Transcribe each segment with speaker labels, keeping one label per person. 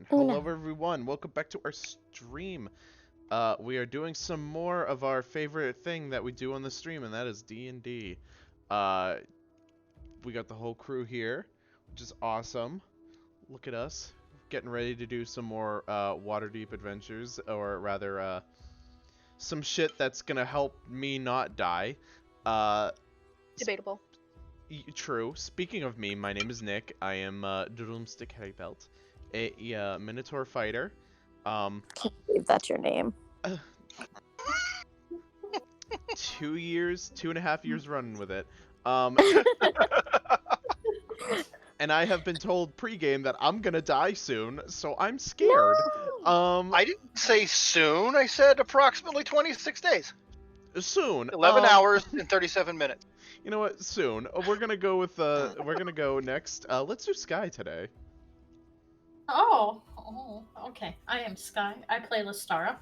Speaker 1: Hello everyone, welcome back to our stream. We are doing some more of our favorite thing that we do on the stream, and that is D&D. We got the whole crew here, which is awesome. Look at us, getting ready to do some more Waterdeep adventures, or rather, some shit that's gonna help me not die.
Speaker 2: Debatable.
Speaker 1: True. Speaking of me, my name is Nick. I am Drumstick Heavybelt, a Minotaur fighter.
Speaker 3: Can't believe that's your name.
Speaker 1: 2.5 years running with it. And I have been told pre-game that I'm gonna die soon, so I'm scared.
Speaker 3: No!
Speaker 4: I didn't say soon. I said approximately 26 days.
Speaker 1: Soon.
Speaker 4: 11 hours and 37 minutes.
Speaker 1: You know what? Soon. We're gonna go with we're gonna go next. Let's do Sky today.
Speaker 5: Oh, okay. I am Sky. I play Listara,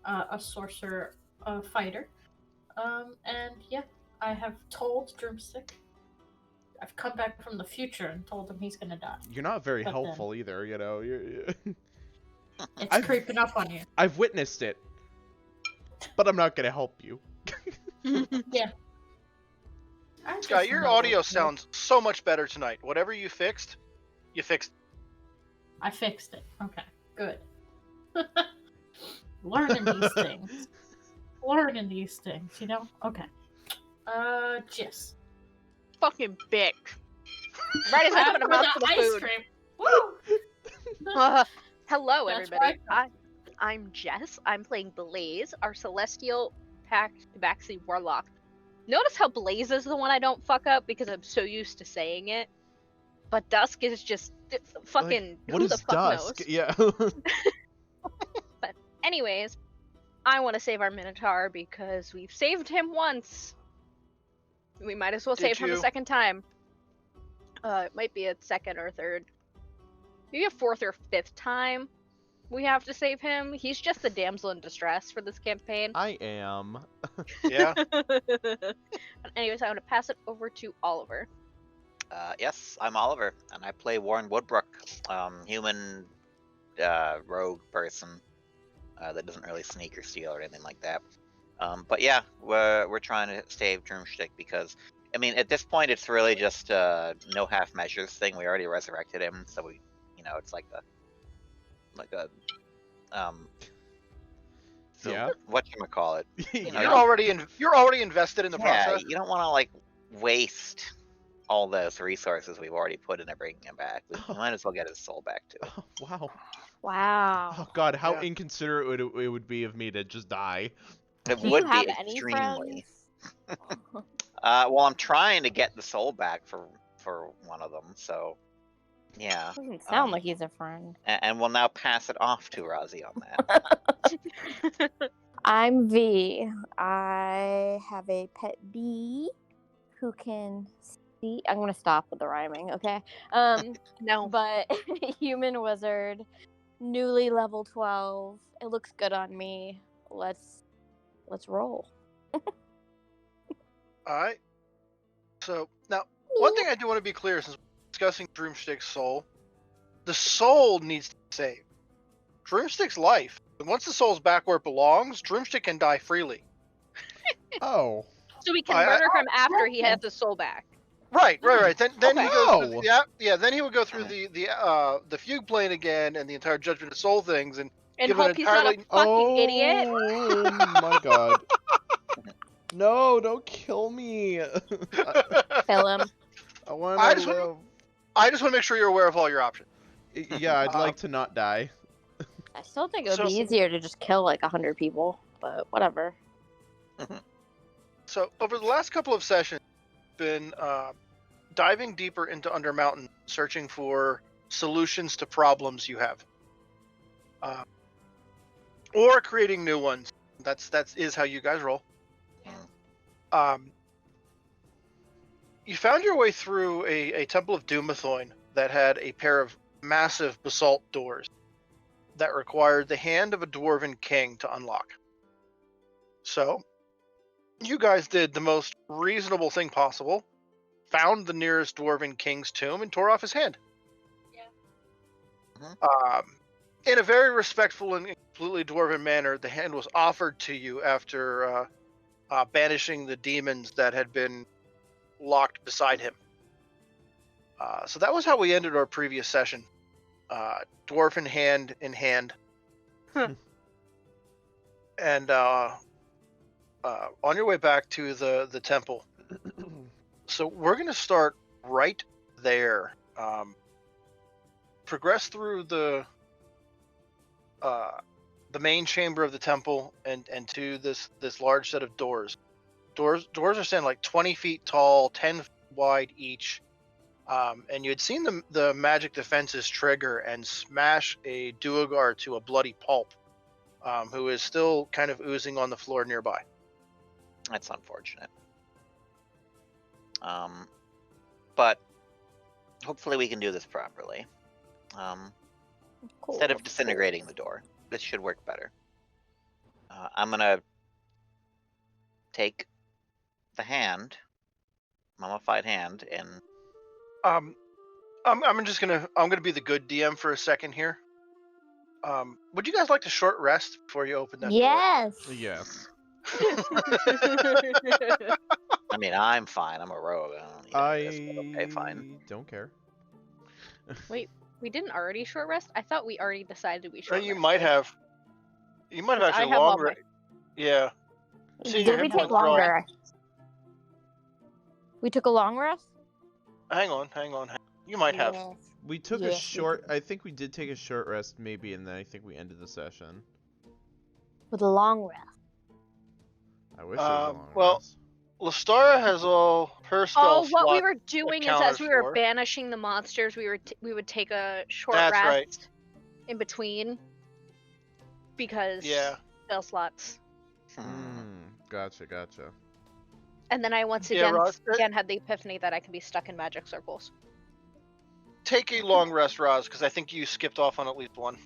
Speaker 5: a sorcerer fighter. And yeah, I have told Drumstick. I've come back from the future and told him he's gonna die.
Speaker 1: You're not very helpful either, you know.
Speaker 5: It's creeping up on you.
Speaker 1: I've witnessed it, but I'm not gonna help you.
Speaker 5: Yeah.
Speaker 4: Sky, your audio sounds so much better tonight. Whatever you fixed, you fixed.
Speaker 5: I fixed it. Okay, good. Learning these things. Learning these things, you know? Okay. Jis.
Speaker 2: Fucking bitch. Right as I put a mouth to the
Speaker 5: ice
Speaker 2: food.
Speaker 5: cream. Woo!
Speaker 2: Hello,
Speaker 5: That's
Speaker 2: everybody. I'm Jess. I'm playing Blaze, our celestial pact Tabaxi warlock. Notice how Blaze is the one I don't fuck up because I'm so used to saying it. But Dusk is just fucking
Speaker 1: like,
Speaker 2: who the fuck
Speaker 1: Dusk?
Speaker 2: knows.
Speaker 1: Yeah.
Speaker 2: But anyways, I want to save our Minotaur because we've saved him once. We might as well save him a second time. It might be a second or third. Maybe a fourth or fifth time we have to save him. He's just the damsel in distress for this campaign.
Speaker 1: I am.
Speaker 4: Yeah.
Speaker 2: Anyways, I want to pass it over to Oliver.
Speaker 6: Yes, I'm Oliver, and I play Warren Woodbrook, human rogue person that doesn't really sneak or steal or anything like that. But yeah, we're trying to save Drumstick because, I mean, at this point it's really just no half measures thing. We already resurrected him, so we, you know, it's like a so
Speaker 1: yeah.
Speaker 6: whatchamacallit. You know,
Speaker 4: You're already invested in the process.
Speaker 6: you don't want to like waste all those resources we've already put into bringing him back. We might as well get his soul back too.
Speaker 1: Oh, wow.
Speaker 3: Wow.
Speaker 1: Oh god, how inconsiderate it would be of me to just die.
Speaker 6: It
Speaker 3: Do
Speaker 6: would
Speaker 3: you have
Speaker 6: be
Speaker 3: any
Speaker 6: extremely.
Speaker 3: friends?
Speaker 6: Well, I'm trying to get the soul back for one of them, so yeah.
Speaker 3: Doesn't sound like he's a friend.
Speaker 6: And we'll now pass it off to Razi on that.
Speaker 3: I'm V. I have a pet bee who can see. I'm gonna stop with the rhyming, okay?
Speaker 2: No.
Speaker 3: But human wizard, newly level 12. It looks good on me. Let's roll.
Speaker 4: Alright. So, now, one thing I do want to be clear since we're discussing Droomstick's soul, the soul needs to be saved. Droomstick's life. Once the soul's back where it belongs, Droomstick can die freely.
Speaker 1: Oh.
Speaker 2: So we can
Speaker 4: I-
Speaker 2: murder him after he has his soul back.
Speaker 4: Right. Then
Speaker 2: Okay.
Speaker 4: he goes through
Speaker 1: Oh.
Speaker 4: then he would go through the fugue plane again and the entire Judgment of Soul things and
Speaker 2: And
Speaker 4: give an
Speaker 2: hope he's not a
Speaker 4: entirely
Speaker 2: fucking idiot.
Speaker 1: Oh my god. No, don't kill me.
Speaker 3: Kill him.
Speaker 1: I want
Speaker 4: I
Speaker 1: to
Speaker 4: just
Speaker 1: live.
Speaker 4: want- I just want to make sure you're aware of all your options.
Speaker 1: Yeah, I'd like to not die.
Speaker 3: I still think it would
Speaker 4: So-
Speaker 3: be easier to just kill like 100 people, but whatever.
Speaker 4: So over the last couple of sessions, been diving deeper into Undermountain, searching for solutions to problems you have, or creating new ones. That is how you guys roll. You found your way through a temple of Dumathoin that had a pair of massive basalt doors that required the hand of a dwarven king to unlock. So, you guys did the most reasonable thing possible, found the nearest dwarven king's tomb, and tore off his hand. In a very respectful and completely dwarven manner, the hand was offered to you after banishing the demons that had been locked beside him. So that was how we ended our previous session. Dwarf in hand. And on your way back to the temple. So we're going to start right there. Progress through the main chamber of the temple and to this large set of doors. Doors are standing like 20 feet tall, 10 wide each. And you had seen the magic defenses trigger and smash a Duergar to a bloody pulp, who is still kind of oozing on the floor nearby.
Speaker 6: That's unfortunate. But hopefully we can do this properly.
Speaker 3: Cool.
Speaker 6: Instead of disintegrating the door, this should work better. I'm gonna take the hand, mummified hand, and
Speaker 4: I'm gonna be the good DM for a second here. Would you guys like to short rest before you open that
Speaker 3: Yes.
Speaker 1: Yes.
Speaker 6: I mean, I'm fine. I'm a rogue. I don't need this, but okay, fine.
Speaker 1: don't care.
Speaker 2: Wait, we didn't already short rest? I thought we already decided we short
Speaker 4: You
Speaker 2: rested.
Speaker 4: might have. You might have
Speaker 2: I
Speaker 4: actually
Speaker 2: have all
Speaker 4: longer. Yeah. See, your
Speaker 3: Did we
Speaker 4: hit
Speaker 3: take
Speaker 4: points are all-
Speaker 3: longer? We took a long rest?
Speaker 4: Hang on. You might have.
Speaker 3: Yes.
Speaker 1: We took
Speaker 3: Yes,
Speaker 1: a
Speaker 3: we
Speaker 1: short. I think we did take a short rest, maybe, and then I think we ended the session.
Speaker 3: With a long rest.
Speaker 1: I wish it was a long
Speaker 4: well,
Speaker 1: rest.
Speaker 4: Lestara has all her
Speaker 2: Oh,
Speaker 4: spell
Speaker 2: what we
Speaker 4: slot
Speaker 2: were doing is
Speaker 4: accounted
Speaker 2: as we were
Speaker 4: for.
Speaker 2: banishing the monsters, we would take a short
Speaker 4: That's
Speaker 2: rest
Speaker 4: right.
Speaker 2: in between because
Speaker 4: Yeah.
Speaker 2: spell slots.
Speaker 1: Gotcha.
Speaker 2: And then I once
Speaker 4: Yeah,
Speaker 2: again
Speaker 4: Ross,
Speaker 2: had the epiphany that I can be stuck in magic circles.
Speaker 4: Take a long rest, Roz, because I think you skipped off on at least one.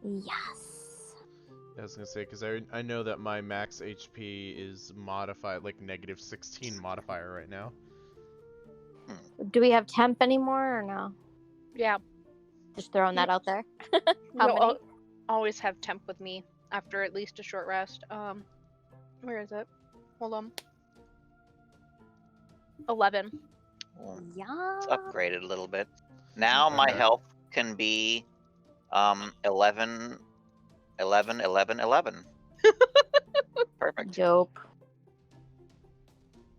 Speaker 3: Yes.
Speaker 1: I was gonna say because I know that my max HP is modified like -16 modifier right now.
Speaker 3: Do we have temp anymore or no?
Speaker 2: Yeah.
Speaker 3: Just throwing that out there. How
Speaker 2: No,
Speaker 3: many?
Speaker 2: I'll always have temp with me after at least a short rest. Where is it? Hold on. 11.
Speaker 3: Yeah.
Speaker 6: It's upgraded a little bit. Now my
Speaker 1: Okay.
Speaker 6: health can be 11. Perfect.
Speaker 3: Dope.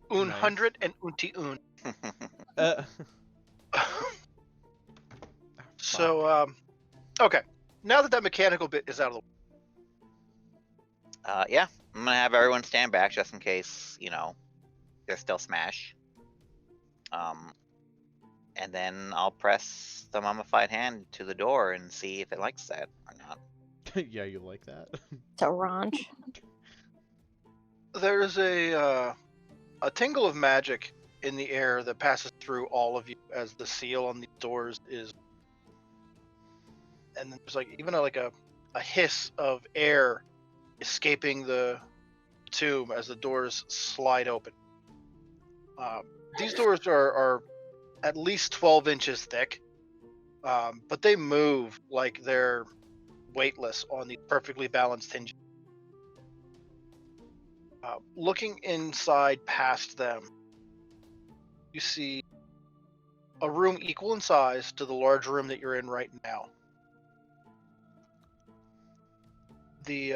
Speaker 4: Un
Speaker 1: Nice.
Speaker 4: hundred and unti un.
Speaker 1: Uh,
Speaker 4: So, okay. Now that mechanical bit is out of the way.
Speaker 6: Yeah, I'm gonna have everyone stand back just in case, there's still smash. And then I'll press the mummified hand to the door and see if it likes that or not.
Speaker 1: yeah, you like that?
Speaker 3: It's a ranch.
Speaker 4: There's a tingle of magic in the air that passes through all of you as the seal on these doors is, and then there's like even a hiss of air escaping the tomb as the doors slide open. These doors are at least 12 inches thick, but they move like they're weightless on these perfectly balanced hinges. Looking inside past them, you see a room equal in size to the large room that you're in right now. The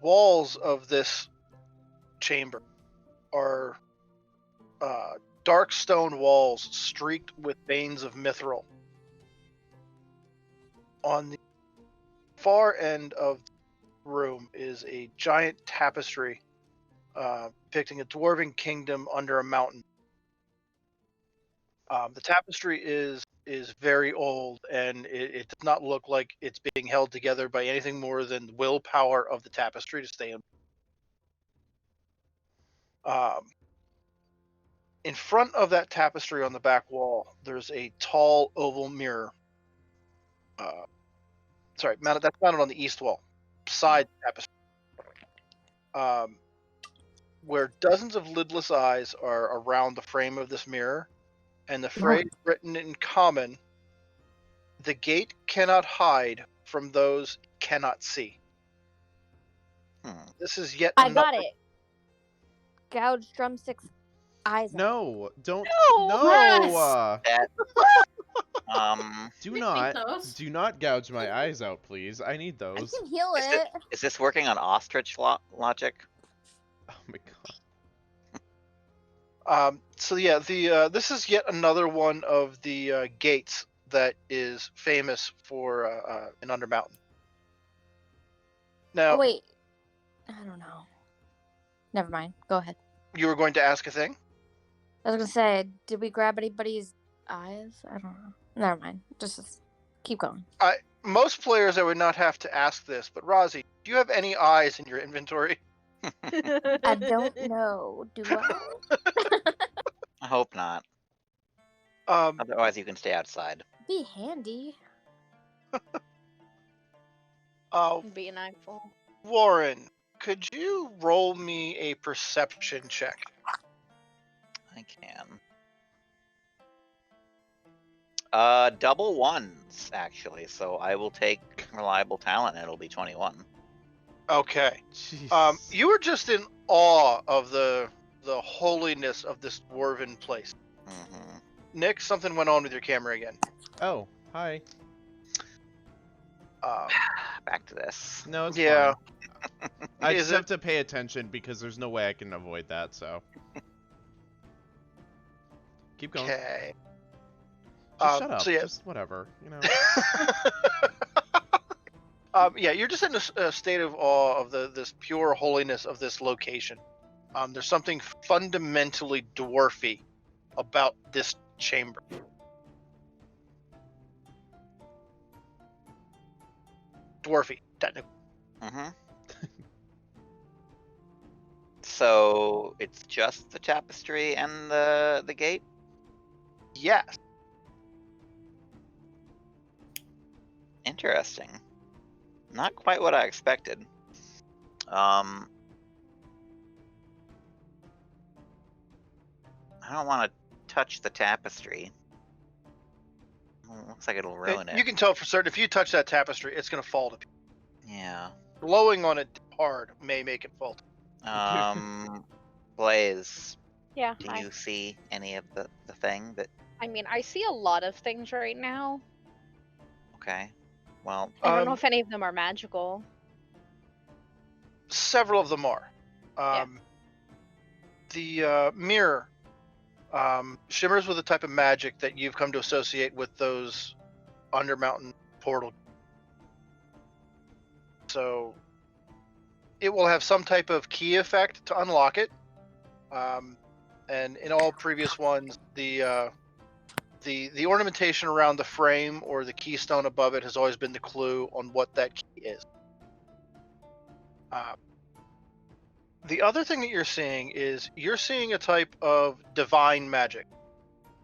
Speaker 4: walls of this chamber are dark stone walls streaked with veins of mithril. On the far end of the room is a giant tapestry depicting a dwarven kingdom under a mountain. The tapestry is very old, and it does not look like it's being held together by anything more than the willpower of the tapestry to stay in. In front of that tapestry on the back wall, there's a tall oval mirror. That's mounted on the east wall, beside the tapestry. Where dozens of lidless eyes are around the frame of this mirror, and the phrase written in common, "The gate cannot hide from those it cannot see." This is yet
Speaker 3: I got it. Gouge drumsticks eyes out.
Speaker 1: No, don't.
Speaker 2: No!
Speaker 1: No! Do not gouge my eyes out, please. I need
Speaker 3: I
Speaker 1: those.
Speaker 3: can heal it.
Speaker 6: Is this working on ostrich logic?
Speaker 1: Oh my god.
Speaker 4: This is yet another one of the gates that is famous for in Undermountain. Now,
Speaker 3: Wait, I don't know. Never mind. Go ahead.
Speaker 4: You were going to ask a thing?
Speaker 3: I was gonna say, did we grab anybody's eyes? I don't know. Never mind. Just keep going.
Speaker 4: Most players, I would not have to ask this, but Rozzy, do you have any eyes in your inventory?
Speaker 3: I don't know. Do I?
Speaker 6: I hope not.
Speaker 4: Um,
Speaker 6: Otherwise, you can stay outside.
Speaker 3: Be handy.
Speaker 2: Be an eyeful.
Speaker 4: Warren, could you roll me a perception check?
Speaker 6: I can. Double ones, actually, so I will take reliable talent and it'll be 21.
Speaker 4: Okay.
Speaker 1: Jeez.
Speaker 4: You were just in awe of the holiness of this dwarven place.
Speaker 6: Mm-hmm.
Speaker 4: Nick, something went on with your camera again.
Speaker 1: Oh, hi.
Speaker 6: Back to this.
Speaker 1: No, it's
Speaker 4: Yeah.
Speaker 1: fine. I
Speaker 4: Is
Speaker 1: just
Speaker 4: it-
Speaker 1: have to pay attention because there's no way I can avoid that, so. Keep going.
Speaker 4: Okay.
Speaker 1: Just shut up.
Speaker 4: so yeah.
Speaker 1: Just whatever, you know.
Speaker 4: You're just in a state of awe of this pure holiness of this location. There's something fundamentally dwarfy about this chamber. Dwarfy, technically.
Speaker 6: Mm-hmm. So it's just the tapestry and the gate?
Speaker 4: Yes.
Speaker 6: Interesting. Not quite what I expected. I don't want to touch the tapestry. Looks like it'll ruin it.
Speaker 4: You can tell for certain if you touch that tapestry, it's going to fall to pieces.
Speaker 6: Yeah.
Speaker 4: Blowing on it hard may make it fall.
Speaker 6: Blaze,
Speaker 2: Yeah.
Speaker 6: do you see any of the thing that...
Speaker 2: I mean, I see a lot of things right now.
Speaker 6: Okay. Well,
Speaker 2: I don't know if any of them are magical.
Speaker 4: Several of them are. The mirror shimmers with a type of magic that you've come to associate with those Undermountain portal. So it will have some type of key effect to unlock it. And in all previous ones, the ornamentation around the frame or the keystone above it has always been the clue on what that key is. The other thing that you're seeing a type of divine magic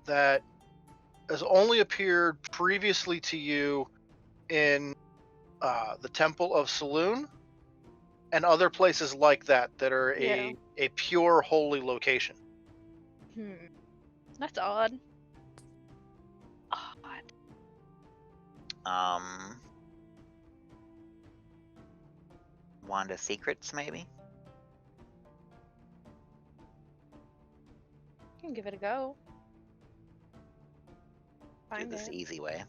Speaker 4: that has only appeared previously to you in the Temple of Saloon and other places like that are
Speaker 2: Yeah.
Speaker 4: a pure holy location.
Speaker 2: That's odd. Odd.
Speaker 6: Wand of Secrets, maybe?
Speaker 2: You can give it a go.
Speaker 6: Do
Speaker 2: Find
Speaker 6: this
Speaker 2: it.
Speaker 6: easy way.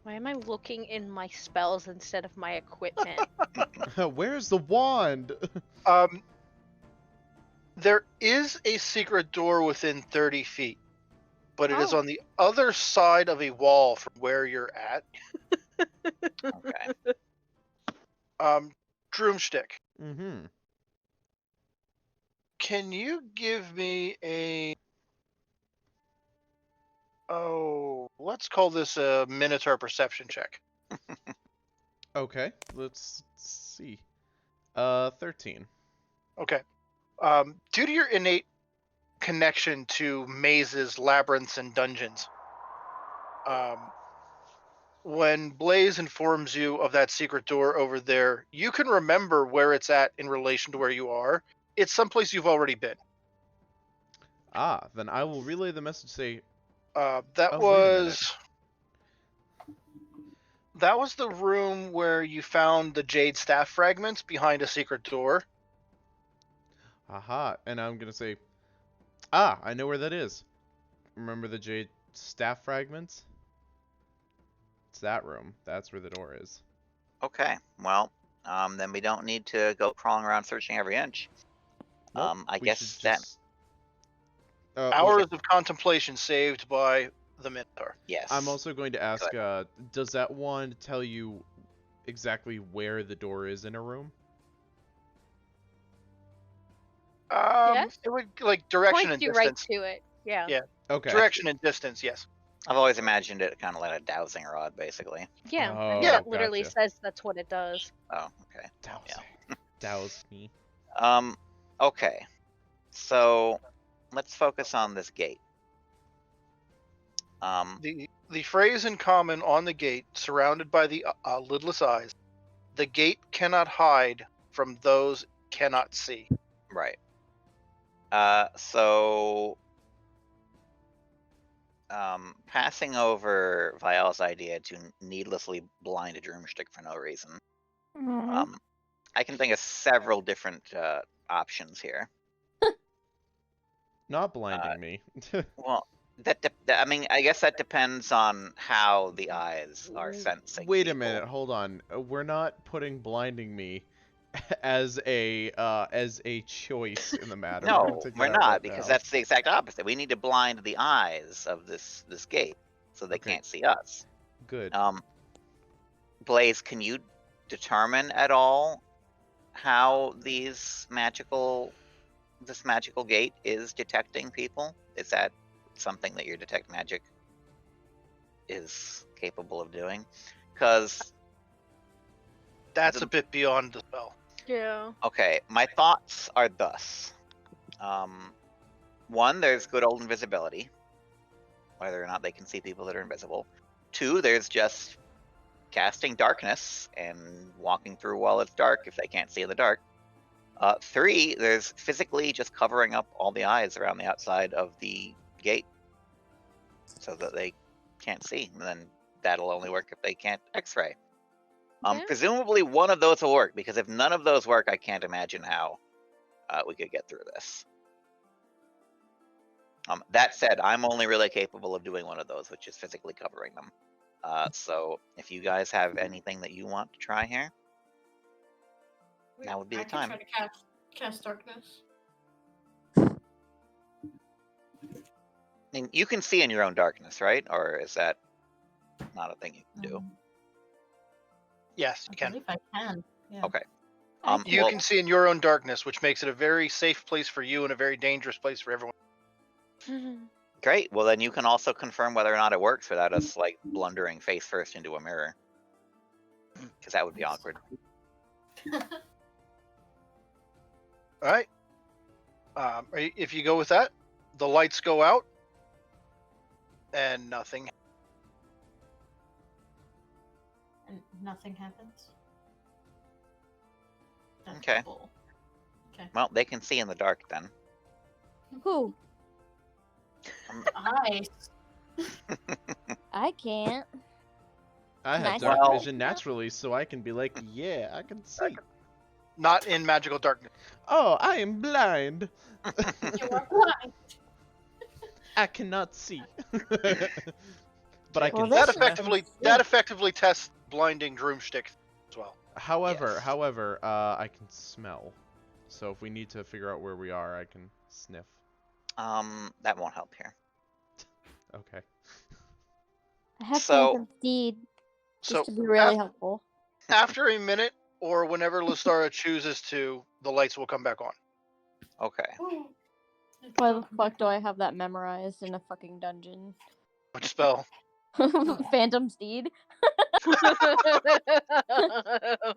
Speaker 2: Why am I looking in my spells instead of my equipment?
Speaker 1: Where's the wand?
Speaker 4: There is a secret door within 30 feet, but it is
Speaker 2: Oh.
Speaker 4: on the other side of a wall from where you're at.
Speaker 6: Okay.
Speaker 4: Droomstick,
Speaker 1: Mm-hmm.
Speaker 4: can you give me let's call this a Minotaur perception check.
Speaker 1: Okay, let's see. 13.
Speaker 4: Okay. Due to your innate connection to mazes, labyrinths, and dungeons, when Blaze informs you of that secret door over there, you can remember where it's at in relation to where you are. It's someplace you've already been.
Speaker 1: Ah, then I will relay the message. Say,
Speaker 4: That
Speaker 1: oh, wait a minute.
Speaker 4: was the room where you found the jade staff fragments behind a secret door.
Speaker 1: Aha, and I'm gonna say, ah, I know where that is. Remember the jade staff fragments? It's that room. That's where the door is.
Speaker 6: Okay, well, then we don't need to go crawling around searching every inch.
Speaker 1: Nope,
Speaker 6: I
Speaker 1: we
Speaker 6: guess
Speaker 1: should
Speaker 6: that.
Speaker 1: just...
Speaker 4: Hours of contemplation saved by the Minotaur.
Speaker 6: Yes.
Speaker 1: I'm also going to ask,
Speaker 6: Good.
Speaker 1: does that wand tell you exactly where the door is in a room?
Speaker 2: Yes?
Speaker 4: It would like direction
Speaker 2: Points
Speaker 4: and
Speaker 2: you right
Speaker 4: distance.
Speaker 2: to it. Yeah.
Speaker 4: Yeah.
Speaker 1: Okay.
Speaker 4: Direction and distance, yes.
Speaker 6: I've always imagined it kind of like a dowsing rod, basically.
Speaker 2: Yeah.
Speaker 1: Oh,
Speaker 2: and
Speaker 4: Yeah.
Speaker 2: that literally
Speaker 1: gotcha.
Speaker 2: says that's what it does.
Speaker 6: Oh, okay.
Speaker 1: Douse me.
Speaker 6: Okay. So let's focus on this gate.
Speaker 4: The phrase in common on the gate, surrounded by the lidless eyes, the gate cannot hide from those cannot see.
Speaker 6: Right. So passing over Vial's idea to needlessly blind a Droomstick for no reason, I can think of several different options here.
Speaker 1: Not blinding me.
Speaker 6: Well, I mean, I guess that depends on how the eyes are sensing.
Speaker 1: Wait a
Speaker 6: people.
Speaker 1: minute, hold on. We're not putting blinding me as a choice in the matter.
Speaker 6: No,
Speaker 1: take
Speaker 6: we're
Speaker 1: that out
Speaker 6: not,
Speaker 1: right
Speaker 6: because
Speaker 1: now.
Speaker 6: that's the exact opposite. We need to blind the eyes of this gate so they
Speaker 1: Okay.
Speaker 6: can't see us.
Speaker 1: Good.
Speaker 6: Blaze, can you determine at all how this magical gate is detecting people? Is that something that your detect magic is capable of doing? Because
Speaker 4: That's a bit beyond the spell.
Speaker 2: Yeah.
Speaker 6: okay, my thoughts are thus. One, there's good old invisibility, whether or not they can see people that are invisible. Two, there's just casting darkness and walking through while it's dark if they can't see in the dark. Three, there's physically just covering up all the eyes around the outside of the gate so that they can't see. And then that'll only work if they can't X-ray.
Speaker 2: Yeah.
Speaker 6: Presumably one of those will work, because if none of those work, I can't imagine how we could get through this. That said, I'm only really capable of doing one of those, which is physically covering them. So if you guys have anything that you want to try here, now would be the time.
Speaker 5: I can try to cast darkness.
Speaker 6: I mean, you can see in your own darkness, right? Or is that not a thing you can do?
Speaker 4: Yes, you
Speaker 5: I
Speaker 4: can.
Speaker 5: believe I can. Yeah.
Speaker 6: Okay.
Speaker 4: You can see in your own darkness, which makes it a very safe place for you and a very dangerous place for everyone.
Speaker 6: Great. Well, then you can also confirm whether or not it works without us like blundering face first into a mirror, because that would be awkward.
Speaker 4: All right. If you go with that, the lights go out, and nothing.
Speaker 5: And nothing happens. That's
Speaker 6: Okay.
Speaker 5: cool. Okay.
Speaker 6: Well, they can see in the dark then.
Speaker 3: Who?
Speaker 5: Eyes.
Speaker 3: I can't.
Speaker 1: I
Speaker 3: Can
Speaker 1: have
Speaker 3: I
Speaker 1: dark
Speaker 6: see
Speaker 1: vision naturally, so I can be like, yeah, I can see.
Speaker 4: Not in magical darkness.
Speaker 1: Oh, I am blind.
Speaker 5: You are blind.
Speaker 1: I cannot see. But I
Speaker 3: Well,
Speaker 1: can
Speaker 3: this
Speaker 4: That
Speaker 3: is
Speaker 1: smell.
Speaker 4: effectively tests blinding broomstick as well.
Speaker 1: However,
Speaker 6: Yes.
Speaker 1: I can smell. So if we need to figure out where we are, I can sniff.
Speaker 6: That won't help here.
Speaker 1: Okay.
Speaker 3: I have
Speaker 6: So-
Speaker 3: phantom steed
Speaker 4: So
Speaker 3: just to be really helpful.
Speaker 4: after a minute, or whenever Lestara chooses to, the lights will come back on.
Speaker 6: Okay.
Speaker 3: Why the fuck do I have that memorized in a fucking dungeon?
Speaker 4: Which spell?
Speaker 3: Phantom steed.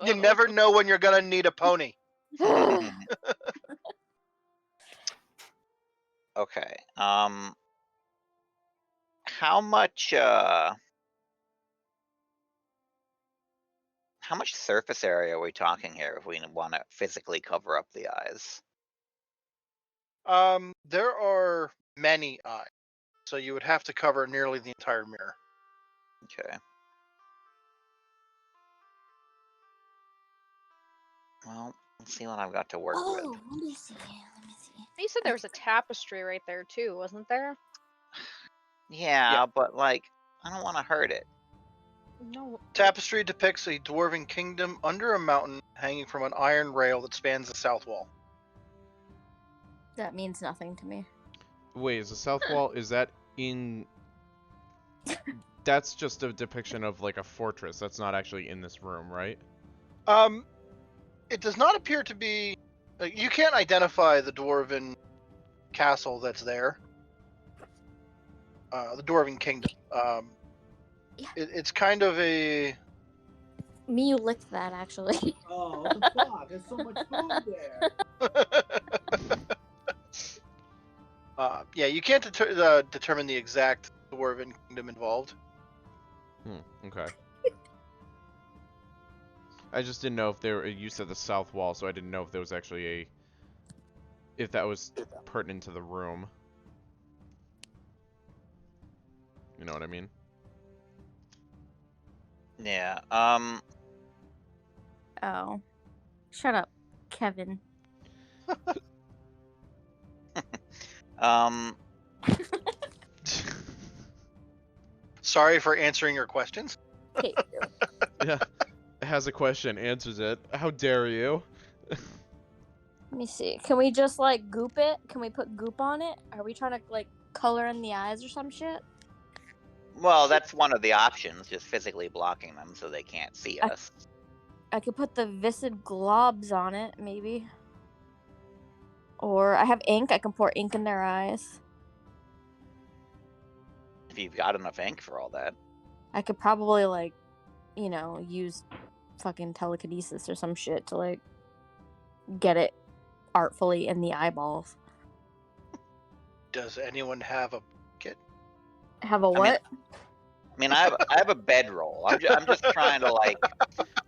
Speaker 4: You never know when you're gonna need a pony.
Speaker 6: Okay. How much surface area are we talking here if we want to physically cover up the eyes?
Speaker 4: There are many eyes, so you would have to cover nearly the entire mirror.
Speaker 6: Okay. Well, let's see what I've got to work with.
Speaker 3: let me see. Let me see.
Speaker 2: You said there was a tapestry right there too, wasn't there?
Speaker 6: Yeah, but like, I don't want to hurt it.
Speaker 2: No.
Speaker 4: Tapestry depicts a dwarven kingdom under a mountain hanging from an iron rail that spans the south wall.
Speaker 3: That means nothing to me.
Speaker 1: Wait, is the south wall, is that in... That's just a depiction of like a fortress. That's not actually in this room, right?
Speaker 4: It does not appear to be. You can't identify the dwarven castle that's there. The dwarven kingdom.
Speaker 3: Yeah.
Speaker 4: It's kind of a.
Speaker 3: Me, you licked that actually.
Speaker 7: Oh, what the fuck? There's so much food there.
Speaker 4: Yeah, you can't determine the exact dwarven kingdom involved.
Speaker 1: Okay. I just didn't know if there were, you said the south wall, so I didn't know if there was actually if that was pertinent to the room. You know what I mean?
Speaker 6: Yeah.
Speaker 3: Oh. Shut up, Kevin.
Speaker 4: Sorry for answering your questions.
Speaker 3: Hate you.
Speaker 1: Yeah. It has a question, answers it. How dare you?
Speaker 3: Let me see. Can we just like goop it? Can we put goop on it? Are we trying to like color in the eyes or some shit?
Speaker 6: Well, that's one of the options, just physically blocking them so they can't see us.
Speaker 3: I could put the viscid globs on it, maybe. Or I have ink. I can pour ink in their eyes.
Speaker 6: If you've got enough ink for all that.
Speaker 3: I could probably like, you know, use fucking telekinesis or some shit to like get it artfully in the eyeballs.
Speaker 4: Does anyone have a bucket?
Speaker 3: Have a what?
Speaker 6: I mean, I have a bedroll. I'm just trying to like.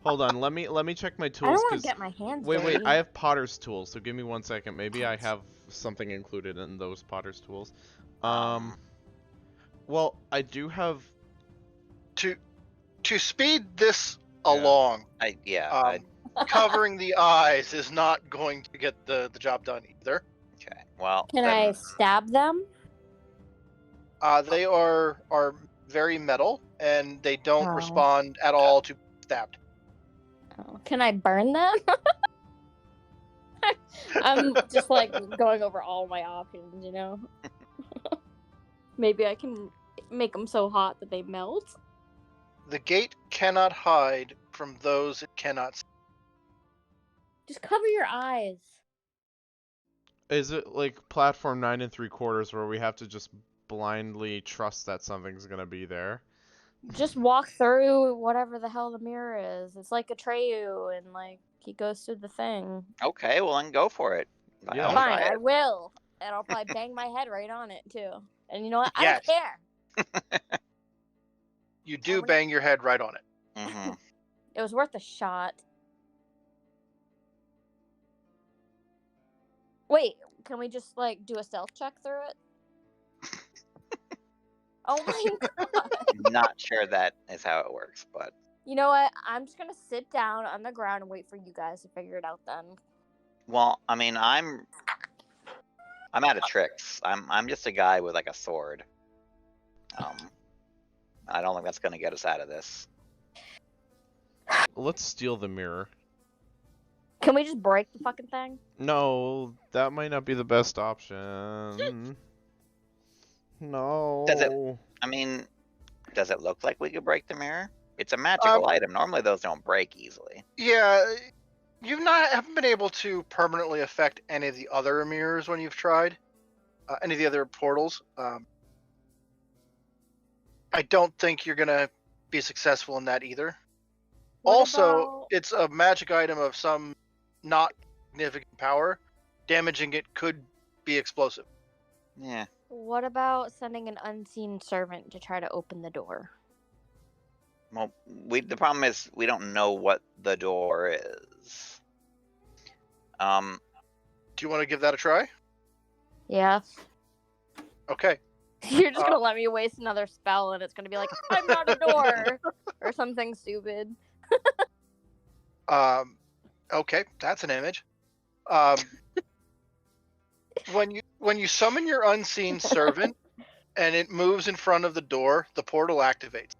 Speaker 1: Hold on, let me check my
Speaker 3: I
Speaker 1: tools.
Speaker 3: don't want
Speaker 1: 'Cause
Speaker 3: to get my hands
Speaker 1: wait,
Speaker 3: dirty.
Speaker 1: I have potter's tools, so give me 1 second. Maybe I have something included in those potter's tools. Well, I do have.
Speaker 4: To speed this
Speaker 1: Yeah.
Speaker 4: along,
Speaker 6: I
Speaker 4: covering the eyes is not going to get the job done either.
Speaker 6: okay. Well,
Speaker 3: Can I stab them?
Speaker 4: They are very metal, and they don't
Speaker 3: Oh.
Speaker 4: respond at all to stabbed.
Speaker 3: Oh, can I burn them? I'm just like going over all my options, you know? Maybe I can make them so hot that they melt.
Speaker 4: The gate cannot hide from those it cannot see.
Speaker 3: Just cover your eyes.
Speaker 1: Is it like platform 9 3/4 where we have to just blindly trust that something's gonna be there?
Speaker 3: Just walk through whatever the hell the mirror is. It's like Atreyu and like He goes through the thing.
Speaker 6: Okay, well then go for it.
Speaker 1: Yeah.
Speaker 6: I'll
Speaker 3: Fine,
Speaker 6: try
Speaker 3: I
Speaker 6: it.
Speaker 3: will. And I'll probably bang my head right on it too. And you know what? I
Speaker 4: Yes.
Speaker 3: don't care.
Speaker 4: You do
Speaker 3: many-
Speaker 4: bang your head right on it.
Speaker 6: Mm-hmm.
Speaker 3: It was worth a shot. Wait, can we just like do a stealth check through it? Oh my god.
Speaker 6: Not sure that is how it works, but
Speaker 3: You know what? I'm just gonna sit down on the ground and wait for you guys to figure it out then.
Speaker 6: well, I mean, I'm out of tricks. I'm just a guy with like a sword. I don't think that's gonna get us out of this.
Speaker 1: Let's steal the mirror.
Speaker 3: Can we just break the fucking thing?
Speaker 1: No, that might not be the best option. No.
Speaker 6: Does it? I mean, does it look like we could break the mirror? It's a magical item. Normally those don't break easily.
Speaker 4: Yeah, haven't been able to permanently affect any of the other mirrors when you've tried, any of the other portals. I don't think you're gonna be successful in that either.
Speaker 3: What
Speaker 4: Also,
Speaker 3: about-
Speaker 4: it's a magic item of some not significant power. Damaging it could be explosive.
Speaker 6: Yeah.
Speaker 3: What about sending an unseen servant to try to open the door?
Speaker 6: Well, the problem is we don't know what the door is.
Speaker 4: Do you want to give that a try?
Speaker 3: Yeah.
Speaker 4: Okay.
Speaker 3: You're just gonna let me waste another spell and it's gonna be like, I'm not a door! Or something stupid.
Speaker 4: Okay, that's an image. When you summon your unseen servant and it moves in front of the door, the portal activates.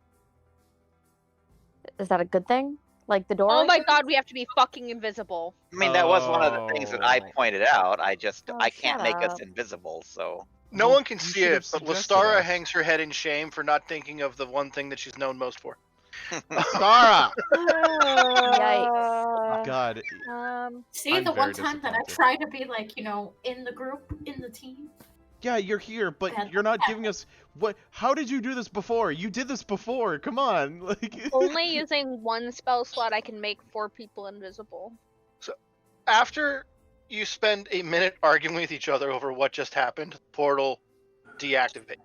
Speaker 3: Is that a good thing? Like the door?
Speaker 2: Oh my
Speaker 3: activates?
Speaker 2: god, we have to be fucking invisible.
Speaker 6: I mean, that was one of the things that I
Speaker 1: Oh.
Speaker 6: pointed out. I
Speaker 3: Oh,
Speaker 6: can't
Speaker 3: shut
Speaker 6: make us
Speaker 3: up.
Speaker 6: invisible, so.
Speaker 4: No
Speaker 1: Well,
Speaker 4: one can
Speaker 1: you
Speaker 4: see
Speaker 1: should have
Speaker 4: it, but
Speaker 1: suggested
Speaker 4: Lystara
Speaker 1: us.
Speaker 4: hangs her head in shame for not thinking of the one thing that she's known most for.
Speaker 1: Sarah!
Speaker 3: Yikes.
Speaker 1: God.
Speaker 5: See,
Speaker 1: I'm
Speaker 5: the
Speaker 1: very
Speaker 5: one time that I
Speaker 1: disappointed.
Speaker 5: tried to be like, in the group, in the team.
Speaker 1: Yeah, you're here, but
Speaker 5: And-
Speaker 1: you're not giving us what. How did you do this before? You did this before. Come on, like.
Speaker 2: Only using one spell slot, I can make 4 people invisible.
Speaker 4: After you spend a minute arguing with each other over what just happened, the portal deactivates.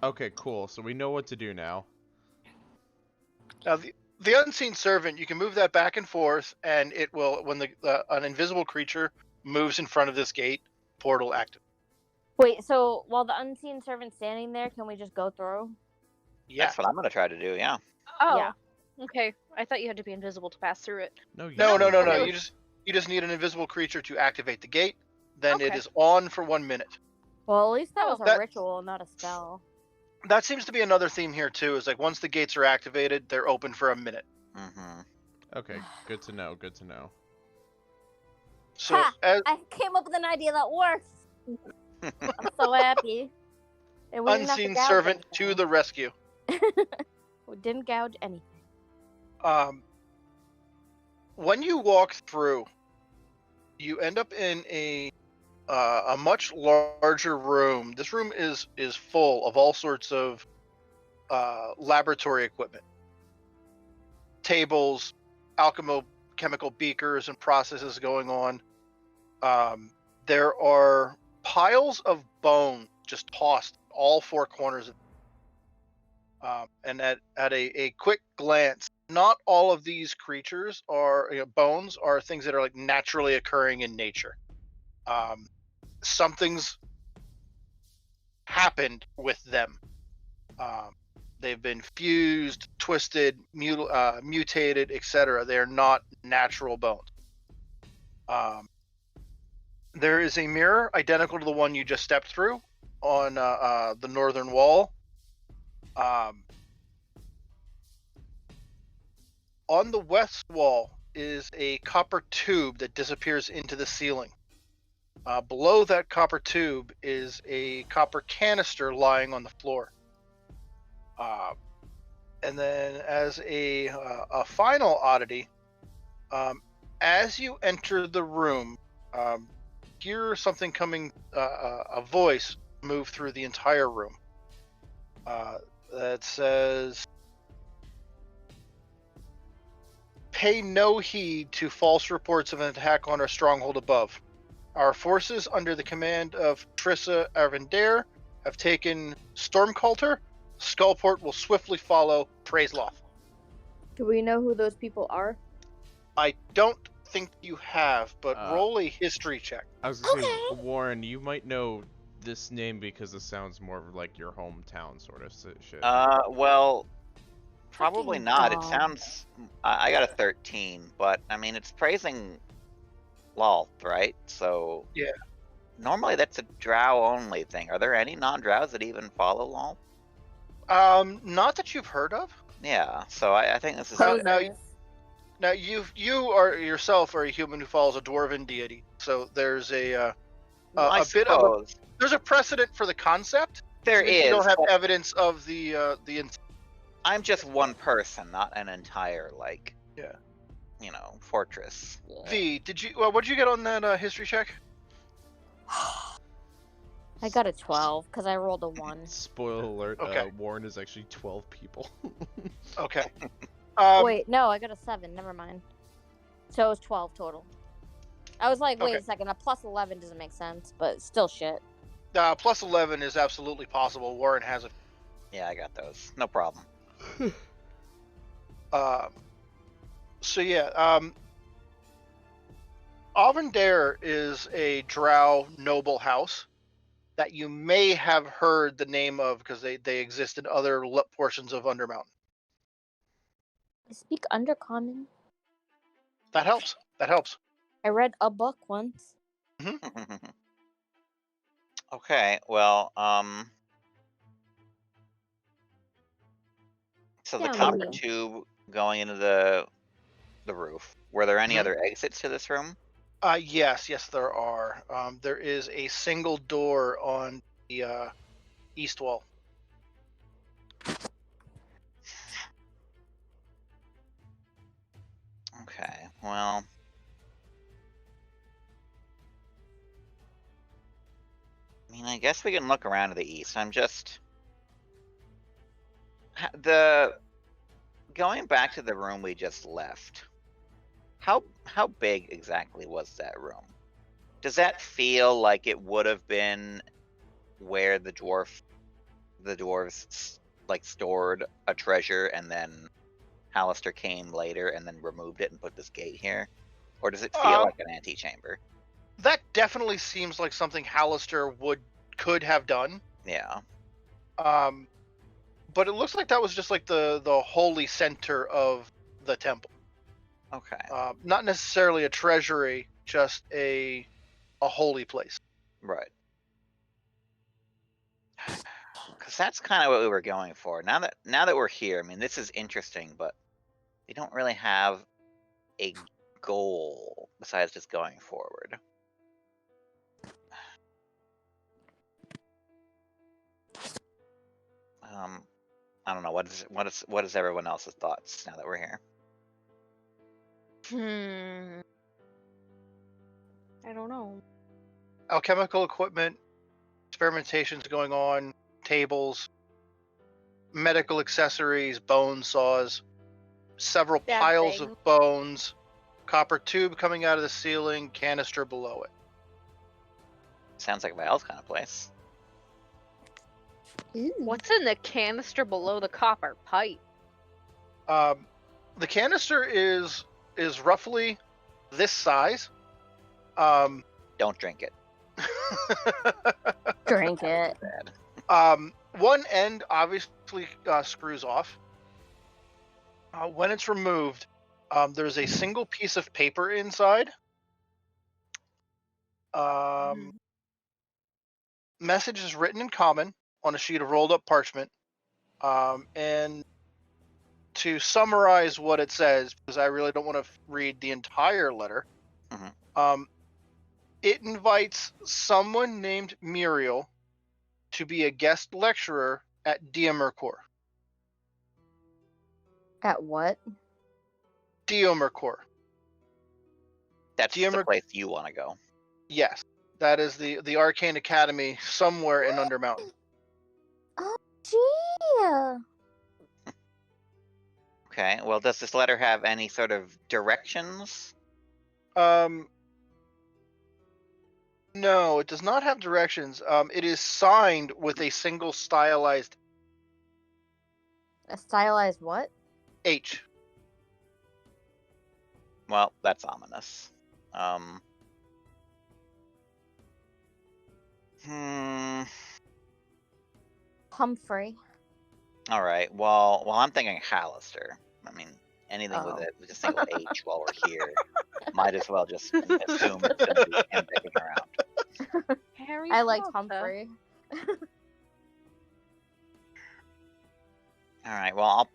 Speaker 1: Okay, cool. So we know what to do now.
Speaker 4: Now, the unseen servant, you can move that back and forth, and it will, when an invisible creature moves in front of this gate, portal activates.
Speaker 3: Wait, so while the unseen servant's standing there, can we just go through?
Speaker 4: Yeah.
Speaker 6: That's what I'm gonna try to do. Yeah.
Speaker 2: Oh.
Speaker 3: Yeah.
Speaker 2: Okay. I thought you had to be invisible to pass through it.
Speaker 1: No, you
Speaker 4: No.
Speaker 2: Okay.
Speaker 4: You just need an invisible creature to activate the gate. Then it
Speaker 2: Okay.
Speaker 4: is on for 1 minute.
Speaker 3: Well, at least that
Speaker 2: Oh,
Speaker 3: was a
Speaker 4: that-
Speaker 3: ritual, not a spell.
Speaker 4: That seems to be another theme here too. Is like once the gates are activated, they're open for a minute.
Speaker 6: Mm-hmm.
Speaker 1: Okay, good to know. Good to know.
Speaker 4: So
Speaker 3: Ha!
Speaker 4: as
Speaker 3: I came up with an idea that works. I'm so happy. And we didn't have to
Speaker 4: unseen
Speaker 3: gouge
Speaker 4: servant to
Speaker 3: anything.
Speaker 4: the rescue.
Speaker 3: We didn't gouge anything.
Speaker 4: When you walk through, you end up in a much larger room. This room is full of all sorts of laboratory equipment, tables, alchemical beakers, and processes going on. There are piles of bone just tossed all 4 corners of and at a quick glance, not all of these creatures are bones are things that are like naturally occurring in nature. Something's happened with them. They've been fused, twisted, mutated, etc. They are not natural bones. There is a mirror identical to the one you just stepped through on the northern wall. On the west wall is a copper tube that disappears into the ceiling. Below that copper tube is a copper canister lying on the floor. And then as a final oddity, as you enter the room, hear something coming, a voice move through the entire room that says, pay no heed to false reports of an attack on our stronghold above. Our forces, under the command of Trissa Arvindare, have taken Stormcoulter. Skullport will swiftly follow. Praise Loth.
Speaker 3: Do we know who those people are?
Speaker 4: I don't think you have, but
Speaker 1: Uh,
Speaker 4: roll a history check.
Speaker 1: I was gonna say,
Speaker 3: Okay.
Speaker 1: Warren, you might know this name because it sounds more like your hometown sort of shit.
Speaker 6: Well, probably
Speaker 3: Fucking
Speaker 6: not. It
Speaker 3: dog.
Speaker 6: sounds. I got a 13, but I mean, it's praising Lolth, right? So.
Speaker 4: Yeah.
Speaker 6: Normally, that's a Drow only thing. Are there any non-Drows that even follow Lolth?
Speaker 4: Not that you've heard of.
Speaker 6: Yeah. So I think this is.
Speaker 3: Posers.
Speaker 4: Now you are yourself are a human who follows a dwarven deity, so there's a
Speaker 6: I
Speaker 4: bit of
Speaker 6: suppose
Speaker 4: there's a precedent for the concept.
Speaker 6: there
Speaker 4: even if
Speaker 6: is.
Speaker 4: You don't have
Speaker 6: but
Speaker 4: evidence of the
Speaker 6: I'm just one person, not an entire
Speaker 4: Yeah.
Speaker 6: fortress.
Speaker 4: V. Did you? Well, what did you get on that history check?
Speaker 3: I got a 12 because I rolled a 1.
Speaker 1: Spoiler alert,
Speaker 4: Okay.
Speaker 1: Warren is actually 12 people.
Speaker 4: Okay.
Speaker 3: Wait, no, I got a 7. Never mind. So it was 12 total. I was like, wait
Speaker 4: Okay.
Speaker 3: a second, a plus 11 doesn't make sense, but still shit.
Speaker 4: Plus 11 is absolutely possible. Warren has it.
Speaker 6: Yeah, I got those. No problem.
Speaker 4: So yeah, Avendare is a Drow noble house that you may have heard the name of because they exist in other portions of Undermountain.
Speaker 3: I speak Undercommon.
Speaker 4: That helps. That helps.
Speaker 3: I read a book once.
Speaker 6: Okay, well, so the
Speaker 3: Down
Speaker 6: copper
Speaker 3: with me.
Speaker 6: tube going into the roof. Were there any
Speaker 4: Mhm.
Speaker 6: other exits to this room?
Speaker 4: Yes, there are. There is a single door on the east wall.
Speaker 6: Okay, well, I mean, I guess we can look around to the east. I'm just going back to the room we just left. How big exactly was that room? Does that feel like it would have been where the dwarves stored a treasure and then Hallister came later and then removed it and put this gate here? Or does it feel like an antechamber?
Speaker 4: That definitely seems like something Hallister could have done.
Speaker 6: Yeah.
Speaker 4: But it looks like that was just like the holy center of the temple.
Speaker 6: Okay.
Speaker 4: Not necessarily a treasury, just a holy place.
Speaker 6: Right. Because that's kind of what we were going for. Now that we're here, I mean, this is interesting, but we don't really have a goal besides just going forward. I don't know. What is everyone else's thoughts now that we're here?
Speaker 2: I don't know.
Speaker 4: Alchemical equipment, experimentations going on, tables, medical accessories, bone saws, several
Speaker 2: Bad
Speaker 4: piles
Speaker 2: thing.
Speaker 4: of bones, copper tube coming out of the ceiling, canister below it.
Speaker 6: Sounds like Val's kind of place.
Speaker 2: What's in the canister below the copper pipe?
Speaker 4: The canister is roughly this size.
Speaker 6: Don't drink it.
Speaker 3: Drink it.
Speaker 6: Bad.
Speaker 4: One end obviously screws off. When it's removed, there's a single piece of paper inside. Message is written in common on a sheet of rolled up parchment. And to summarize what it says, because I really don't want to read the entire letter, it invites someone named Muriel to be a guest lecturer at Diomercor.
Speaker 3: At what?
Speaker 4: Diomercor.
Speaker 6: That's the place you want to go.
Speaker 4: Yes, that is the Arcane Academy somewhere in Undermountain.
Speaker 3: Oh, gee.
Speaker 6: Okay, well, does this letter have any sort of directions?
Speaker 4: No, it does not have directions. It is signed with a single stylized
Speaker 3: A stylized what?
Speaker 4: H.
Speaker 6: Well, that's ominous.
Speaker 3: Humphrey.
Speaker 6: All right. Well, I'm thinking Hallister. I mean, anything with
Speaker 3: Oh.
Speaker 6: it with a single H while we're here, might as well just assume it's going to be him picking around.
Speaker 2: Harry
Speaker 3: I liked
Speaker 2: Potter.
Speaker 3: Humphrey.
Speaker 6: All right. Well,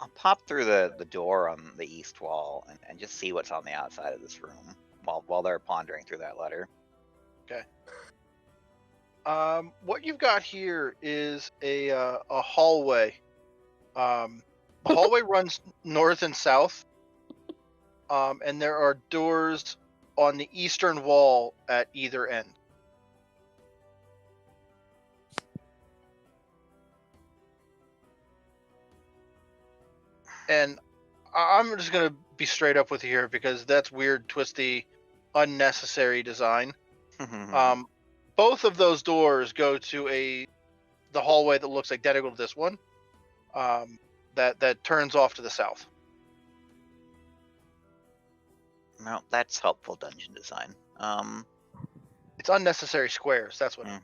Speaker 6: I'll pop through the door on the east wall and just see what's on the outside of this room while they're pondering through that letter.
Speaker 4: Okay. What you've got here is a hallway. The hallway runs north and south, and there are doors on the eastern wall at either end. And I'm just gonna be straight up with you here because that's weird, twisty, unnecessary design. Both of those doors go to the hallway that looks identical to this one. That turns off to the south.
Speaker 6: No, that's helpful dungeon design.
Speaker 4: It's unnecessary squares. That's what.
Speaker 6: I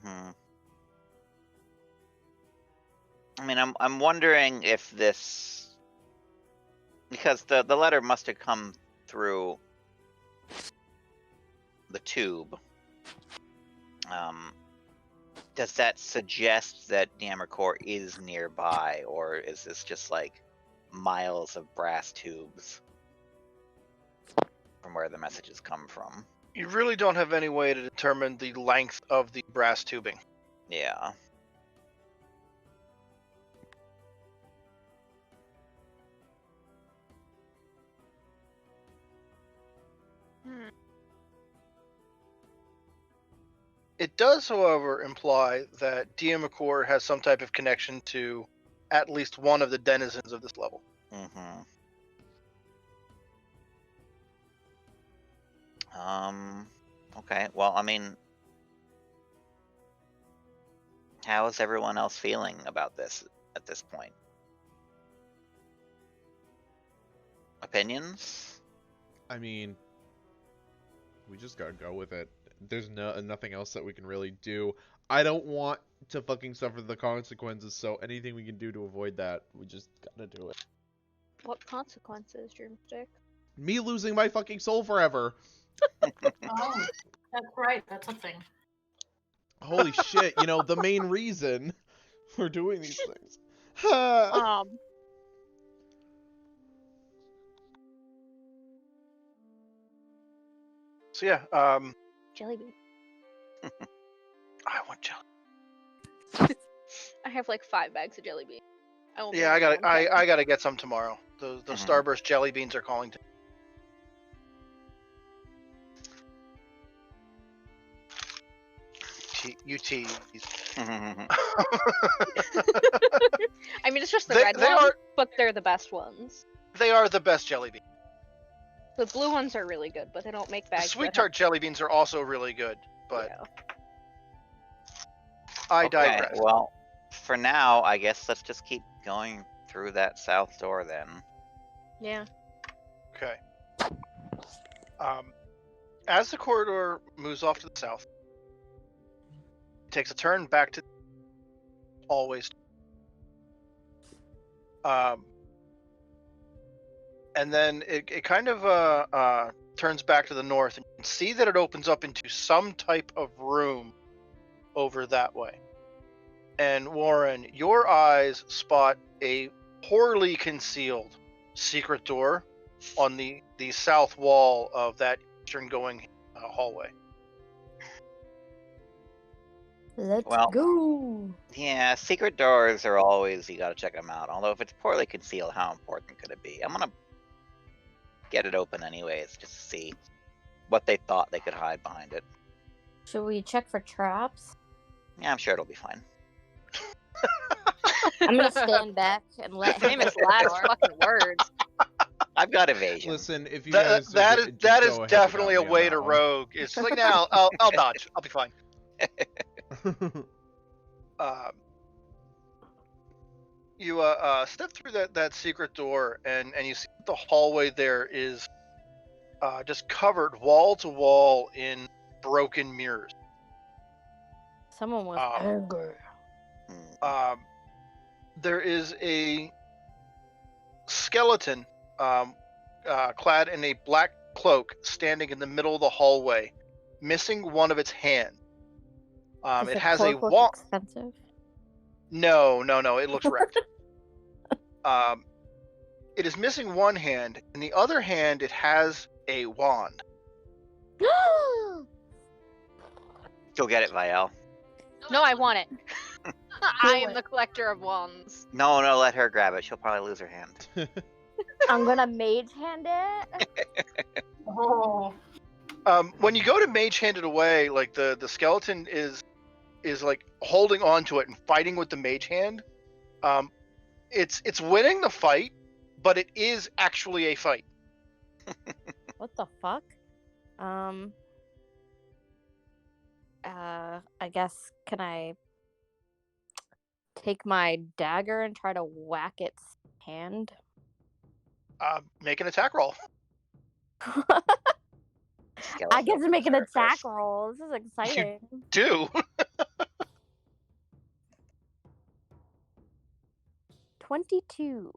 Speaker 6: mean, I'm wondering if this, because the letter must have come through the tube. Does that suggest that Yammercore is nearby, or is this just like miles of brass tubes from where the messages come from?
Speaker 4: You really don't have any way to determine the length of the brass tubing.
Speaker 6: Yeah.
Speaker 4: It does, however, imply that Diamacor has some type of connection to at least one of the denizens of this level.
Speaker 6: Okay, well, I mean, how is everyone else feeling about this at this point? Opinions?
Speaker 1: I mean, we just gotta go with it. There's nothing else that we can really do. I don't want to fucking suffer the consequences, so anything we can do to avoid that, we just gotta do it.
Speaker 2: What consequences, Dreamstick?
Speaker 1: Me losing my fucking soul forever.
Speaker 5: Oh, that's right. That's a thing.
Speaker 1: Holy shit, the main reason we're doing these things.
Speaker 4: So yeah,
Speaker 2: Jelly bean.
Speaker 4: I want jelly.
Speaker 2: I have like 5 bags of jelly bean.
Speaker 4: Yeah, I gotta get some tomorrow. Those Starburst jelly beans are calling to. You tease.
Speaker 2: I mean, it's just the red ones, but they're the best ones.
Speaker 4: They are the best jelly beans.
Speaker 2: The blue ones are really good, but they don't make bags.
Speaker 4: The sweet tart jelly beans are also really good, but I digress.
Speaker 6: Well, for now, I guess let's just keep going through that south door then.
Speaker 2: Yeah.
Speaker 4: Okay. As the corridor moves off to the south, it takes a turn back to always. And then it kind of turns back to the north, and you can see that it opens up into some type of room over that way. And Warren, your eyes spot a poorly concealed secret door on the south wall of that eastern going hallway.
Speaker 3: Let's go.
Speaker 6: Yeah, secret doors are always, you gotta check them out. Although if it's poorly concealed, how important could it be? I'm gonna get it open anyways, just to see what they thought they could hide behind it.
Speaker 3: Should we check for traps?
Speaker 6: Yeah, I'm sure it'll be fine.
Speaker 3: I'm gonna stand back and let him
Speaker 2: Famous
Speaker 3: take the
Speaker 2: last
Speaker 3: door.
Speaker 2: fucking words.
Speaker 6: I've got evasion.
Speaker 1: Listen, if you
Speaker 4: That
Speaker 1: guys
Speaker 4: that is
Speaker 1: just
Speaker 4: that
Speaker 1: go
Speaker 4: is
Speaker 1: ahead
Speaker 4: definitely a
Speaker 1: without me on
Speaker 4: way
Speaker 1: that
Speaker 4: to
Speaker 1: one.
Speaker 4: rogue. It's like, now I'll dodge. I'll be fine. You step through that secret door, and you see the hallway there is just covered wall to wall in broken mirrors.
Speaker 3: Someone was
Speaker 4: Um,
Speaker 3: angry.
Speaker 4: There is a skeleton clad in a black cloak standing in the middle of the hallway, missing one of its hands.
Speaker 3: Does
Speaker 4: It
Speaker 3: the
Speaker 4: has a
Speaker 3: cloak look expensive?
Speaker 4: No, it looks wrecked. It is missing one hand. In the other hand, it has a wand.
Speaker 6: Go get it, Vial.
Speaker 2: No, I want it. I am
Speaker 5: it.
Speaker 2: the collector of wands.
Speaker 6: No, let her grab it. She'll probably lose her hand.
Speaker 3: I'm gonna mage hand it.
Speaker 5: Oh.
Speaker 4: When you go to mage hand it away, like the skeleton is like holding on to it and fighting with the mage hand. It's winning the fight, but it is actually a fight.
Speaker 3: What the fuck? I guess, can I take my dagger and try to whack its hand?
Speaker 4: Make an attack roll.
Speaker 3: I get to make an
Speaker 6: Skeleton
Speaker 3: attack
Speaker 6: first.
Speaker 3: roll. This is exciting.
Speaker 4: Do
Speaker 3: 22.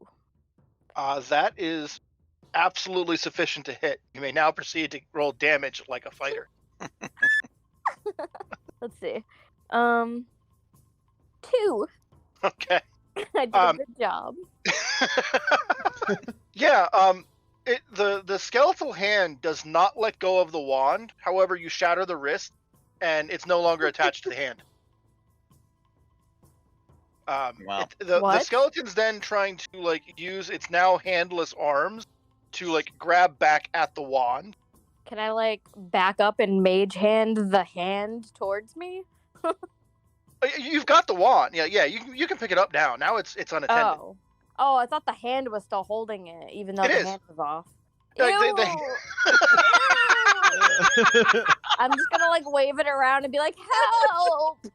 Speaker 4: That is absolutely sufficient to hit. You may now proceed to roll damage like a fighter.
Speaker 3: Let's see. 2.
Speaker 4: Okay.
Speaker 3: I did a good job.
Speaker 4: Yeah. The skeletal hand does not let go of the wand. However, you shatter the wrist, and it's no longer attached to the hand.
Speaker 6: Wow.
Speaker 4: The skeleton's then trying to use its now handless arms to grab back at the wand.
Speaker 3: Can I back up and mage hand the hand towards me?
Speaker 4: You've got the wand. Yeah. You can pick it up now. Now it's unattended.
Speaker 3: Oh, I thought the hand was still holding it, even though
Speaker 4: It
Speaker 3: the
Speaker 4: is.
Speaker 3: hand was off.
Speaker 4: Like,
Speaker 3: Ew! I'm just gonna wave it around and be like, help!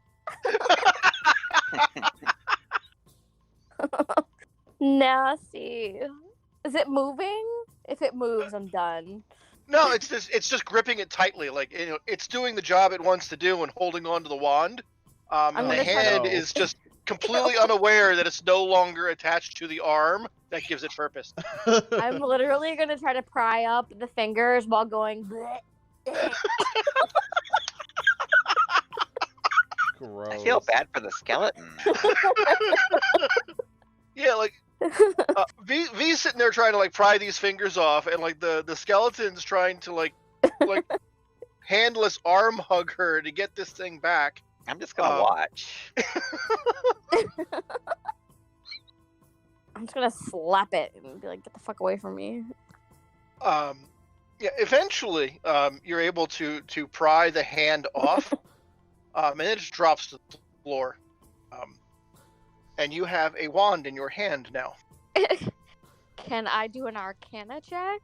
Speaker 3: Nasty. Is it moving? If it moves, I'm done.
Speaker 4: No, it's just gripping it tightly. It's doing the job it wants to do and holding on to the wand. The hand is just completely unaware that it's no longer attached to the arm that gives it purpose.
Speaker 3: I'm literally gonna try to pry up the fingers while going.
Speaker 1: Gross.
Speaker 6: I feel bad for the skeleton now.
Speaker 4: Yeah, V's sitting there trying to pry these fingers off, and the skeleton's trying to handless arm hug her to get this thing back.
Speaker 6: I'm just gonna watch.
Speaker 3: I'm just gonna slap it and be like, "Get the fuck away from me!"
Speaker 4: Yeah. Eventually, you're able to pry the hand off, and it just drops to the floor. And you have a wand in your hand now.
Speaker 3: Can I do an Arcana check?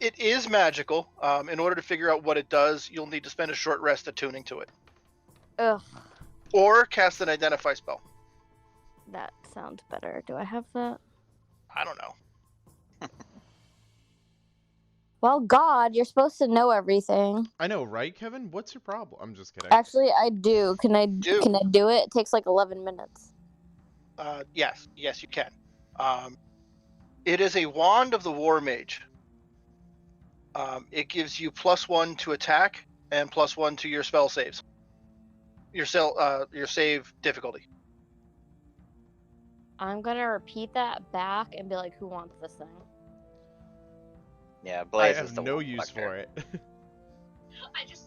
Speaker 4: It is magical. In order to figure out what it does, you'll need to spend a short rest attuning to it.
Speaker 3: Ugh,
Speaker 4: Or cast an identify spell.
Speaker 3: that sounds better. Do I have that?
Speaker 4: I don't know.
Speaker 3: Well, God, you're supposed to know everything.
Speaker 1: I know, right, Kevin? What's your problem? I'm just kidding.
Speaker 3: Actually, I do. Can I do it? It takes 11 minutes.
Speaker 4: Yes, you can. It is a wand of the War Mage. It gives you +1 to attack and +1 to your spell saves. Your save difficulty.
Speaker 3: I'm gonna repeat that back and be like, "Who wants this thing?"
Speaker 6: Yeah,
Speaker 1: I
Speaker 6: Blaze
Speaker 1: have
Speaker 6: is the
Speaker 1: no
Speaker 6: wolf
Speaker 1: use
Speaker 6: collector.
Speaker 1: for it.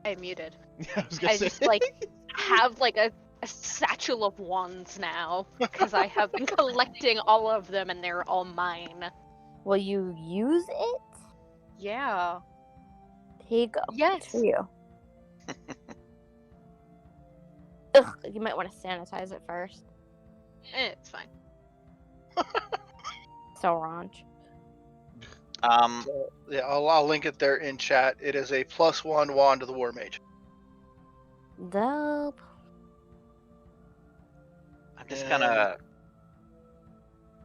Speaker 2: I muted.
Speaker 1: Yeah, I was gonna
Speaker 2: I
Speaker 1: say.
Speaker 2: just have a satchel of wands now because I have been collecting all of them and they're all mine.
Speaker 3: Will you use it?
Speaker 2: Yeah.
Speaker 3: Here you go.
Speaker 2: Yes.
Speaker 3: It's for you. Ugh, you might want to sanitize it first.
Speaker 2: It's fine.
Speaker 3: So raunch.
Speaker 4: So, yeah, I'll link it there in chat. It is a +1 wand to the War Mage.
Speaker 3: Dope.
Speaker 6: I'm just
Speaker 4: And-
Speaker 6: gonna.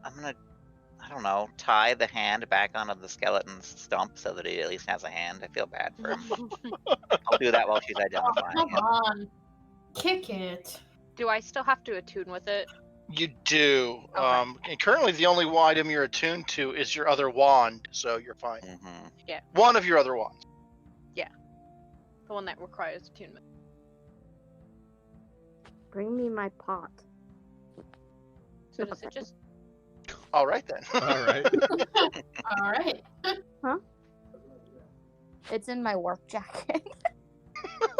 Speaker 6: I don't know, tie the hand back onto the skeleton's stump so that he at least has a hand. I feel bad for him. I'll do that while she's
Speaker 5: Oh,
Speaker 6: identifying
Speaker 5: come
Speaker 6: it.
Speaker 5: on. Kick it.
Speaker 2: Do I still have to attune with it?
Speaker 4: You do.
Speaker 2: Okay.
Speaker 4: And currently, the only item you're attuned to is your other wand, so you're fine.
Speaker 6: Mm-hmm.
Speaker 4: One of your other wands.
Speaker 2: The one that requires attunement.
Speaker 3: Bring me my pot.
Speaker 2: So does it just...
Speaker 4: All right then.
Speaker 1: All right.
Speaker 5: All right.
Speaker 3: It's in my work jacket.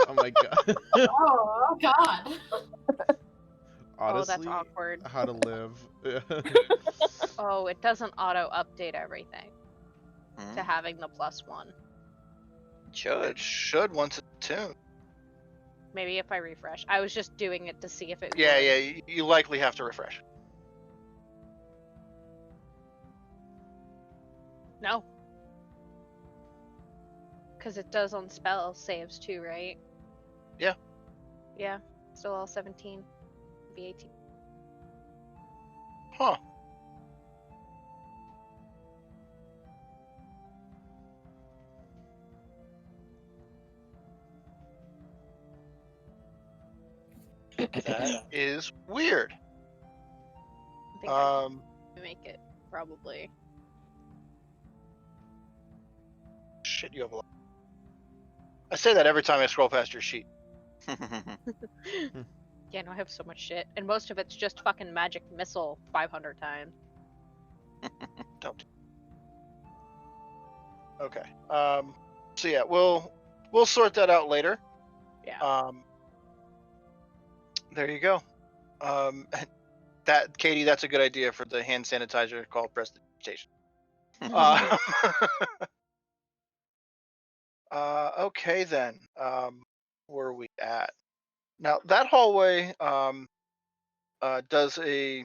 Speaker 1: Oh my god.
Speaker 5: Oh God.
Speaker 1: Honestly,
Speaker 2: that's awkward.
Speaker 1: how to live.
Speaker 2: Oh, it doesn't auto-update everything
Speaker 6: Hmm?
Speaker 2: to having the +1.
Speaker 6: Should.
Speaker 4: It should once it's attuned.
Speaker 2: Maybe if I refresh. I was just doing it to see if it
Speaker 4: Yeah,
Speaker 2: would.
Speaker 4: yeah. You likely have to refresh.
Speaker 2: No. Because it does on spell saves too, right?
Speaker 4: Yeah.
Speaker 2: Yeah. Still all 17. Be 18.
Speaker 4: Huh. That is weird.
Speaker 2: I think I
Speaker 4: Um,
Speaker 2: can make it, probably.
Speaker 4: shit, you have a lot. I say that every time I scroll past your sheet.
Speaker 2: Yeah, no, I have so much shit. And most of it's just fucking magic missile 500 times.
Speaker 4: Don't. Okay. So yeah, we'll sort that out later.
Speaker 2: Yeah.
Speaker 4: There you go. That Katie, that's a good idea for the hand sanitizer called prestidigitation. Okay then. Where are we at? Now that hallway does a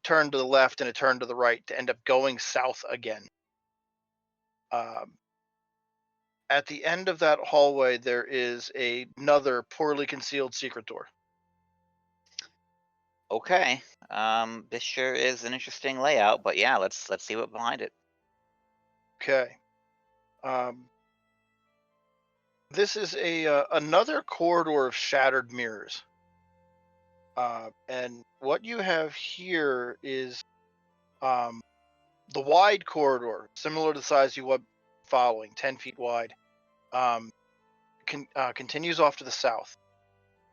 Speaker 4: turn to the left and a turn to the right to end up going south again. At the end of that hallway, there is another poorly concealed secret door.
Speaker 6: Okay. This sure is an interesting layout, but yeah, let's see what's behind it.
Speaker 4: Okay. This is another corridor of shattered mirrors. And what you have here is the wide corridor, similar to the size you were following, 10 feet wide, continues off to the south.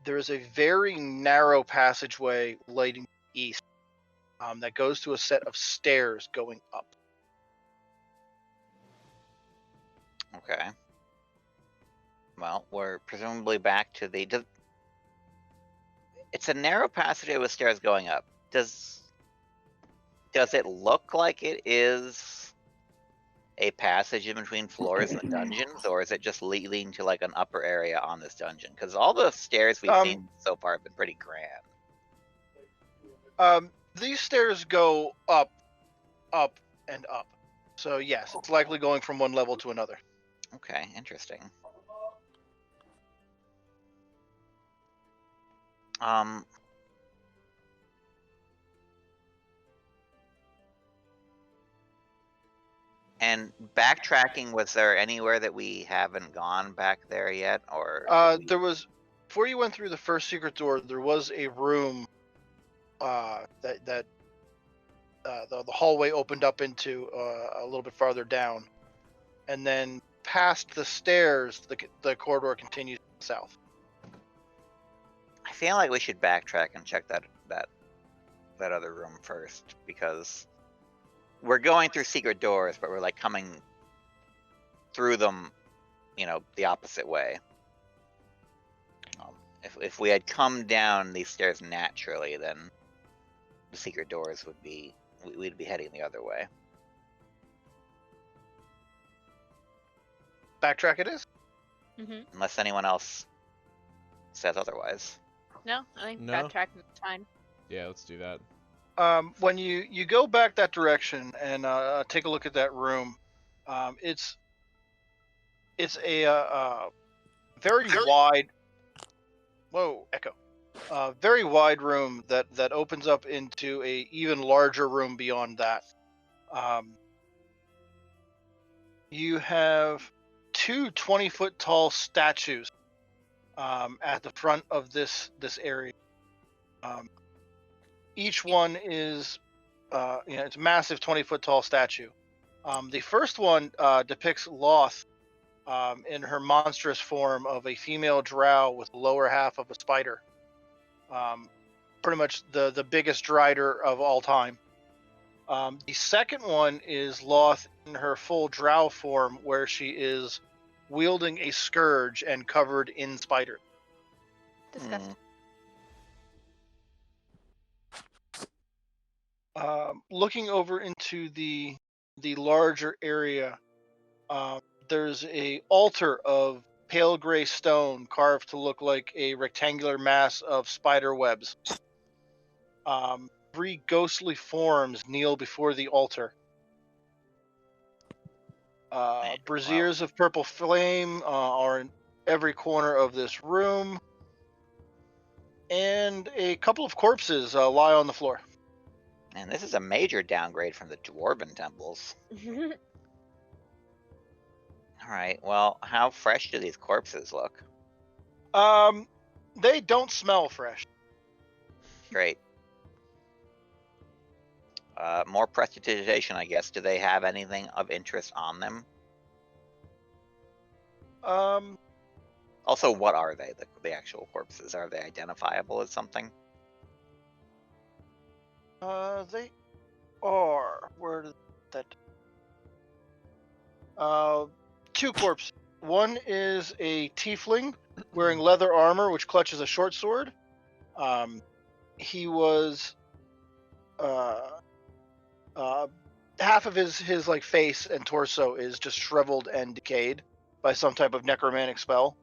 Speaker 4: There is a very narrow passageway leading east that goes to a set of stairs going up.
Speaker 6: Okay. Well, we're presumably back to the. It's a narrow passageway with stairs going up. Does it look like it is a passage in between floors in the dungeons, or is it just leading to like an upper area on this dungeon? Because all the stairs we've seen so far have been pretty grand.
Speaker 4: These stairs go up, up, and up. So yes, it's likely going from one level to another.
Speaker 6: Okay, interesting. And backtracking, was there anywhere that we haven't gone back there yet, or?
Speaker 4: There was, before you went through the first secret door, there was a room that the hallway opened up into a little bit farther down, and then past the stairs, the corridor continues south.
Speaker 6: I feel like we should backtrack and check that other room first, because we're going through secret doors, but we're like coming through them, the opposite way. If we had come down these stairs naturally, then the secret doors we'd be heading the other way.
Speaker 4: Backtrack it is.
Speaker 2: Mm-hmm.
Speaker 6: Unless anyone else says otherwise.
Speaker 2: No, I think
Speaker 1: No?
Speaker 2: backtracking is fine.
Speaker 1: Yeah, let's do that.
Speaker 4: When you go back that direction and take a look at that room, it's a very wide. Whoa, echo. Very wide room that opens up into a even larger room beyond that. You have two 20-foot tall statues at the front of this area. Each one is, it's a massive 20-foot tall statue. The first one depicts Loth in her monstrous form of a female drow with the lower half of a spider. Pretty much the biggest drider of all time. The second one is Loth in her full drow form, where she is wielding a scourge and covered in spider.
Speaker 2: Disgusting.
Speaker 4: Looking over into the larger area, there's a altar of pale gray stone carved to look like a rectangular mass of spider webs. 3 ghostly forms kneel before the altar. Braziers of purple flame are in every corner of this room, and a couple of corpses lie on the floor.
Speaker 6: And this is a major downgrade from the dwarven temples. Alright, well, how fresh do these corpses look?
Speaker 4: They don't smell fresh.
Speaker 6: Great. More prestidigitation, I guess. Do they have anything of interest on them? Also, what are they, the actual corpses? Are they identifiable as something?
Speaker 4: They are. Where did that? 2 corpses. One is a tiefling wearing leather armor, which clutches a short sword. He was half of his like face and torso is just shriveled and decayed by some type of necromantic spell.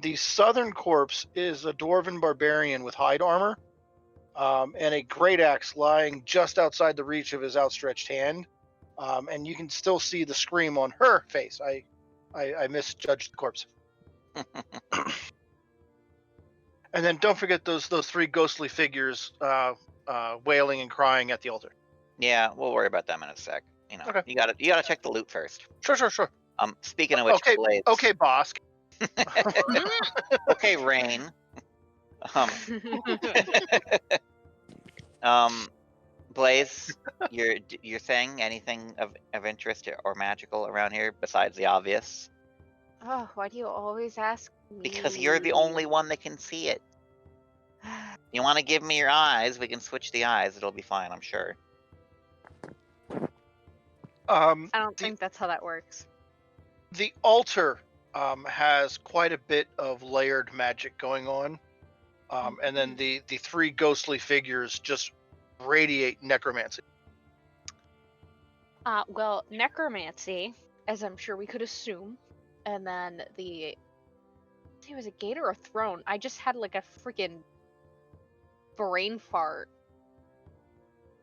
Speaker 4: The southern corpse is a dwarven barbarian with hide armor, and a great axe lying just outside the reach of his outstretched hand. And you can still see the scream on her face. I misjudged the corpse. And then don't forget those 3 ghostly figures wailing and crying at the altar.
Speaker 6: Yeah, we'll worry about them in a sec. You know,
Speaker 4: Okay.
Speaker 6: you gotta check the loot first.
Speaker 4: Sure.
Speaker 6: Speaking of which,
Speaker 4: Okay,
Speaker 6: Blades.
Speaker 4: okay, boss.
Speaker 6: Okay, Rain. Blaze, you're saying anything of interest or magical around here besides the obvious?
Speaker 2: Oh, why do you always ask me?
Speaker 6: Because you're the only one that can see it. You want to give me your eyes? We can switch the eyes. It'll be fine, I'm sure.
Speaker 2: I don't think that's how that works.
Speaker 4: The altar has quite a bit of layered magic going on, and then the 3 ghostly figures just radiate necromancy.
Speaker 2: Well, necromancy, as I'm sure we could assume, and then it was a gate or a throne. I just had like a freaking brain fart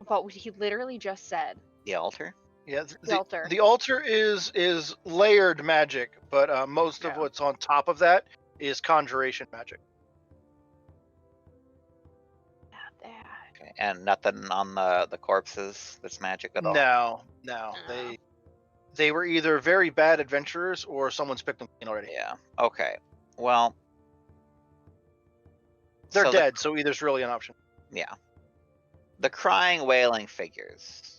Speaker 2: about what he literally just said.
Speaker 6: The altar?
Speaker 4: Yeah,
Speaker 2: The altar.
Speaker 4: The altar is layered magic, but most of what's on top of that is conjuration magic.
Speaker 2: Not that.
Speaker 6: Okay, and nothing on the corpses that's magic at all?
Speaker 4: No. They were either very bad adventurers or someone's picked them already.
Speaker 6: Yeah. Okay. Well,
Speaker 4: they're dead, so either's really an option.
Speaker 6: Yeah. The crying, wailing figures.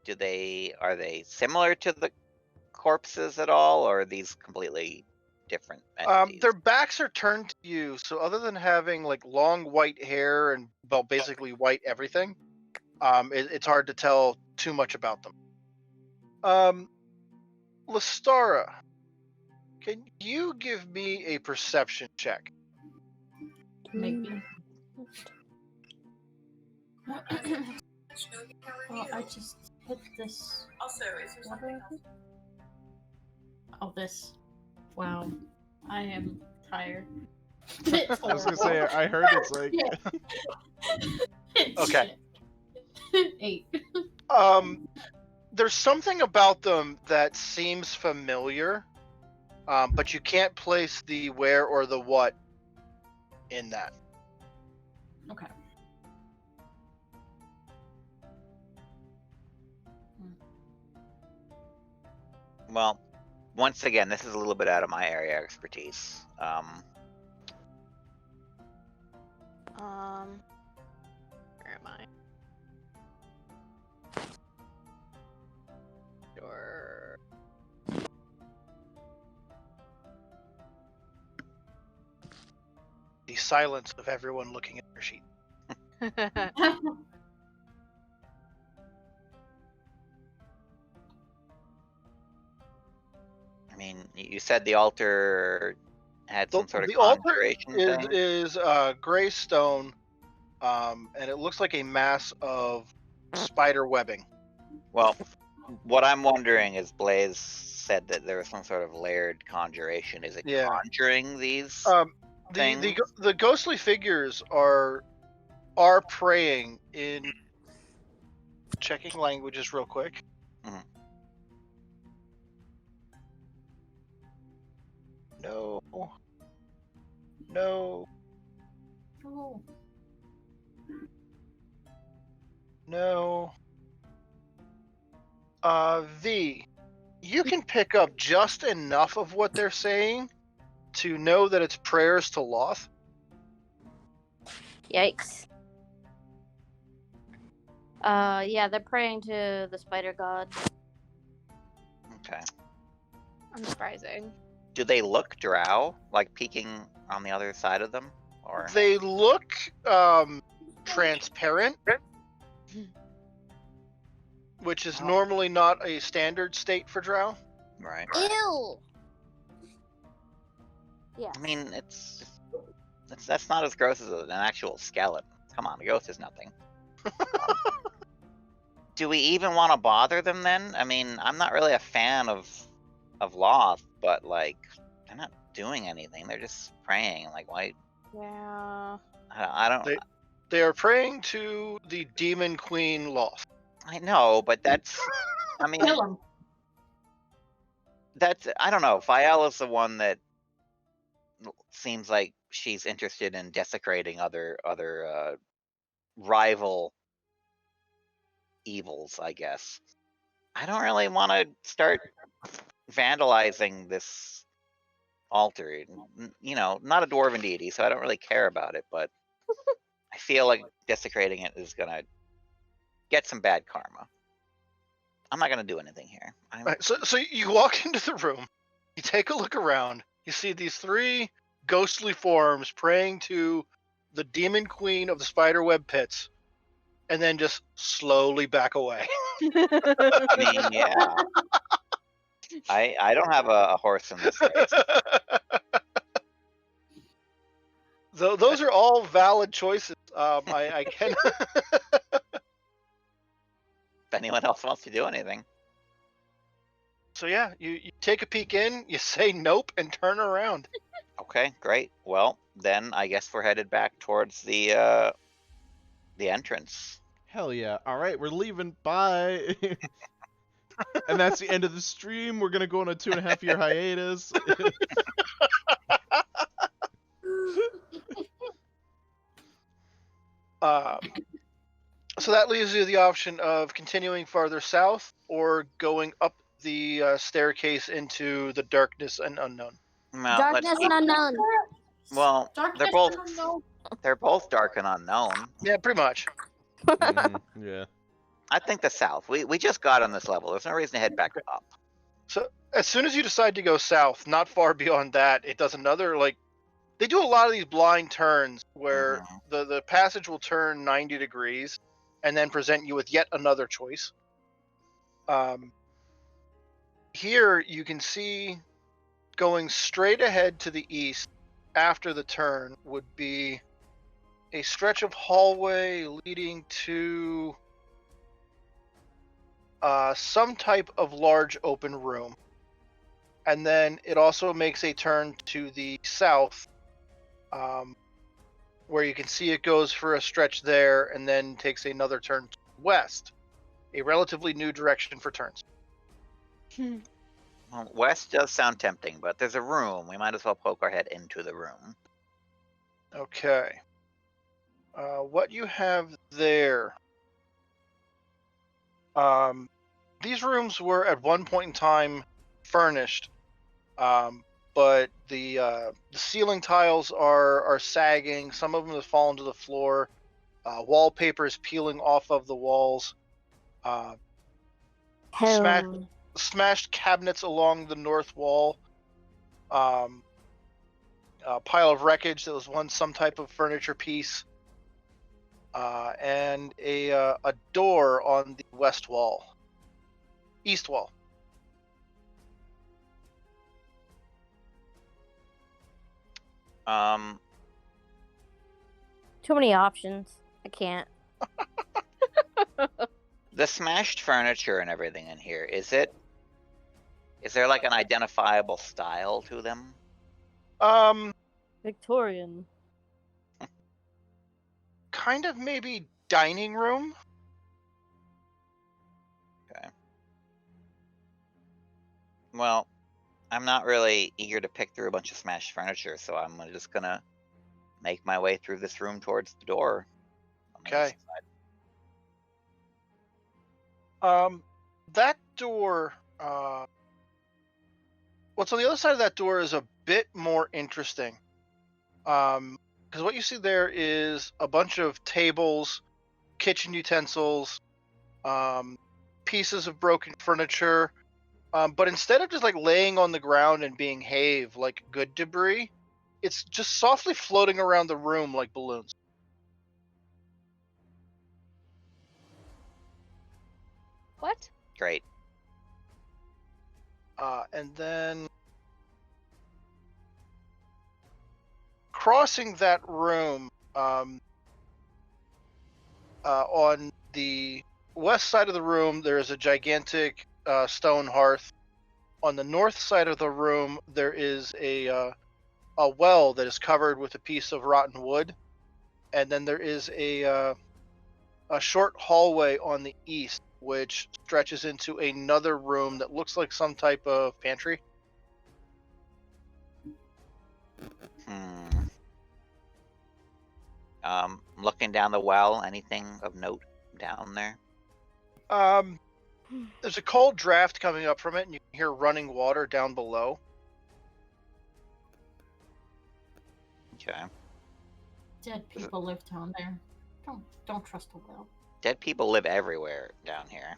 Speaker 6: Are they similar to the corpses at all, or are these completely different entities?
Speaker 4: Their backs are turned to you, so other than having like long white hair and basically white everything, it's hard to tell too much about them. Lestara, can you give me a perception check?
Speaker 5: Maybe. Well, I just hit this.
Speaker 8: Also, is there something else?
Speaker 5: Oh, this. Wow. I am tired. It's
Speaker 1: I was gonna
Speaker 5: horrible.
Speaker 1: say, I heard it's like.
Speaker 4: Okay.
Speaker 5: 8.
Speaker 4: There's something about them that seems familiar, but you can't place the where or the what in that.
Speaker 5: Okay.
Speaker 6: Well, once again, this is a little bit out of my area of expertise.
Speaker 2: Where am I? Sure.
Speaker 4: The silence of everyone looking at their sheet.
Speaker 6: I mean, you said the altar had some sort of
Speaker 4: The altar
Speaker 6: conjuration thing.
Speaker 4: is gray stone, and it looks like a mass of spider webbing.
Speaker 6: Well, what I'm wondering is Blaze said that there was some sort of layered conjuration. Is it
Speaker 4: Yeah.
Speaker 6: conjuring these?
Speaker 4: The ghostly figures are praying in checking languages real quick.
Speaker 6: Mhm.
Speaker 4: No.
Speaker 5: Oh.
Speaker 4: No. V, you can pick up just enough of what they're saying to know that it's prayers to Loth.
Speaker 3: Yikes. Yeah, they're praying to the spider god.
Speaker 6: Okay.
Speaker 2: Unsurprising.
Speaker 6: Do they look drow, like peeking on the other side of them, or?
Speaker 4: They look transparent, which is normally not a standard state for drow.
Speaker 6: Right.
Speaker 3: Ew! Yeah.
Speaker 6: I mean, that's not as gross as an actual skeleton. Come on, a ghost is nothing. Do we even want to bother them then? I mean, I'm not really a fan of Loth, but like, they're not doing anything. They're just praying. Like, why?
Speaker 2: Yeah.
Speaker 6: I don't.
Speaker 4: They are praying to the demon queen Loth.
Speaker 6: I know, but that's. I mean,
Speaker 5: Kill him.
Speaker 6: that's. I don't know. Fael is the one that seems like she's interested in desecrating other rival evils, I guess. I don't really want to start vandalizing this altar. You know, not a dwarven deity, so I don't really care about it, but I feel like desecrating it is gonna get some bad karma. I'm not gonna do anything here.
Speaker 4: Right, so you walk into the room, you take a look around, you see these 3 ghostly forms praying to the demon queen of the spiderweb pits, and then just slowly back away.
Speaker 6: I mean, yeah. I don't have a horse in this race.
Speaker 4: Those are all valid choices. I can.
Speaker 6: If anyone else wants to do anything.
Speaker 4: So yeah, you take a peek in, you say nope, and turn around.
Speaker 6: Okay, great. Well, then I guess we're headed back towards the entrance.
Speaker 1: Hell yeah. Alright, we're leaving. Bye. And that's the end of the stream. We're gonna go on a 2.5-year hiatus.
Speaker 4: So that leaves you the option of continuing farther south or going up the staircase into the darkness and unknown.
Speaker 6: Well,
Speaker 3: Darkness and unknown.
Speaker 6: Well,
Speaker 5: Darkness
Speaker 6: they're both dark and unknown.
Speaker 4: Yeah, pretty much.
Speaker 1: Yeah.
Speaker 6: I think the south. We just got on this level. There's no reason to head back up.
Speaker 4: So as soon as you decide to go south, not far beyond that, it does another, like, they do a lot of these blind turns where the passage will turn 90 degrees and then present you with yet another choice. Here you can see going straight ahead to the east after the turn would be a stretch of hallway leading to some type of large open room. And then it also makes a turn to the south where you can see it goes for a stretch there and then takes another turn west, a relatively new direction for turns.
Speaker 6: Well, west does sound tempting, but there's a room. We might as well poke our head into the room.
Speaker 4: Okay. What you have there. These rooms were at one point in time furnished, but the ceiling tiles are sagging. Some of them have fallen to the floor. Wallpaper is peeling off of the walls. Smashed cabinets along the north wall. A pile of wreckage that was once some type of furniture piece. And a door on the west wall. East wall.
Speaker 3: Too many options. I can't.
Speaker 6: The smashed furniture and everything in here, is there like an identifiable style to them?
Speaker 3: Victorian.
Speaker 4: Kind of maybe dining room.
Speaker 6: Okay. Well, I'm not really eager to pick through a bunch of smashed furniture, so I'm just gonna make my way through this room towards the door.
Speaker 4: Okay. That door, what's on the other side of that door is a bit more interesting. Because what you see there is a bunch of tables, kitchen utensils, pieces of broken furniture. But instead of just like laying on the ground and being have like good debris, it's just softly floating around the room like balloons.
Speaker 2: What?
Speaker 6: Great.
Speaker 4: And then crossing that room, on the west side of the room, there is a gigantic stone hearth. On the north side of the room, there is a well that is covered with a piece of rotten wood, and then there is a short hallway on the east, which stretches into another room that looks like some type of pantry.
Speaker 6: Looking down the well, anything of note down there?
Speaker 4: There's a cold draft coming up from it, and you can hear running water down below.
Speaker 6: Okay.
Speaker 5: Dead people live down there. Don't trust a well.
Speaker 6: Dead people live everywhere down here.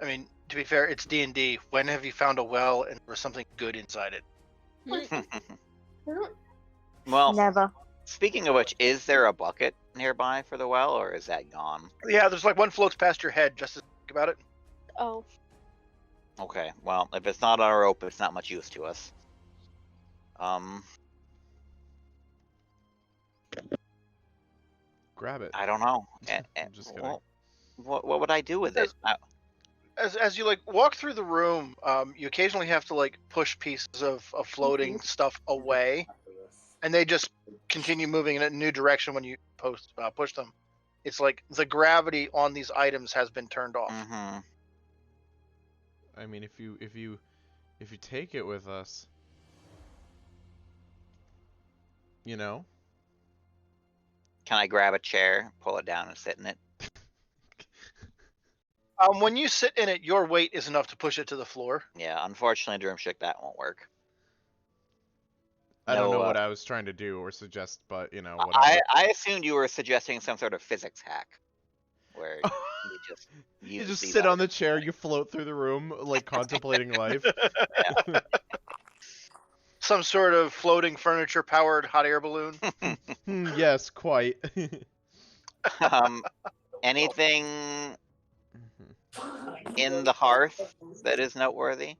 Speaker 4: I mean, to be fair, it's D&D. When have you found a well and there was something good inside it?
Speaker 6: Well,
Speaker 3: Never.
Speaker 6: speaking of which, is there a bucket nearby for the well, or is that gone?
Speaker 4: Yeah, there's like one floats past your head just to think about it.
Speaker 2: Oh.
Speaker 6: Okay, well, if it's not on a rope, it's not much use to us.
Speaker 1: Grab it.
Speaker 6: I don't know.
Speaker 1: I'm just kidding.
Speaker 6: Well, what would I do with it?
Speaker 4: As you like walk through the room, you occasionally have to like push pieces of floating stuff away, and they just continue moving in a new direction when you push them. It's like the gravity on these items has been turned off.
Speaker 6: Mm-hmm.
Speaker 1: I mean, if you take it with us, you know.
Speaker 6: Can I grab a chair, pull it down, and sit in it?
Speaker 4: When you sit in it, your weight is enough to push it to the floor.
Speaker 6: Yeah, unfortunately, Drumstick, that won't work.
Speaker 1: I don't know what I was trying to do or suggest, but you know, whatever.
Speaker 6: I assumed you were suggesting some sort of physics hack, where you
Speaker 1: just sit on the chair, you float through the room, like contemplating life.
Speaker 6: Yeah.
Speaker 4: Some sort of floating furniture-powered hot air balloon.
Speaker 1: Yes, quite.
Speaker 6: Anything in the hearth that is noteworthy?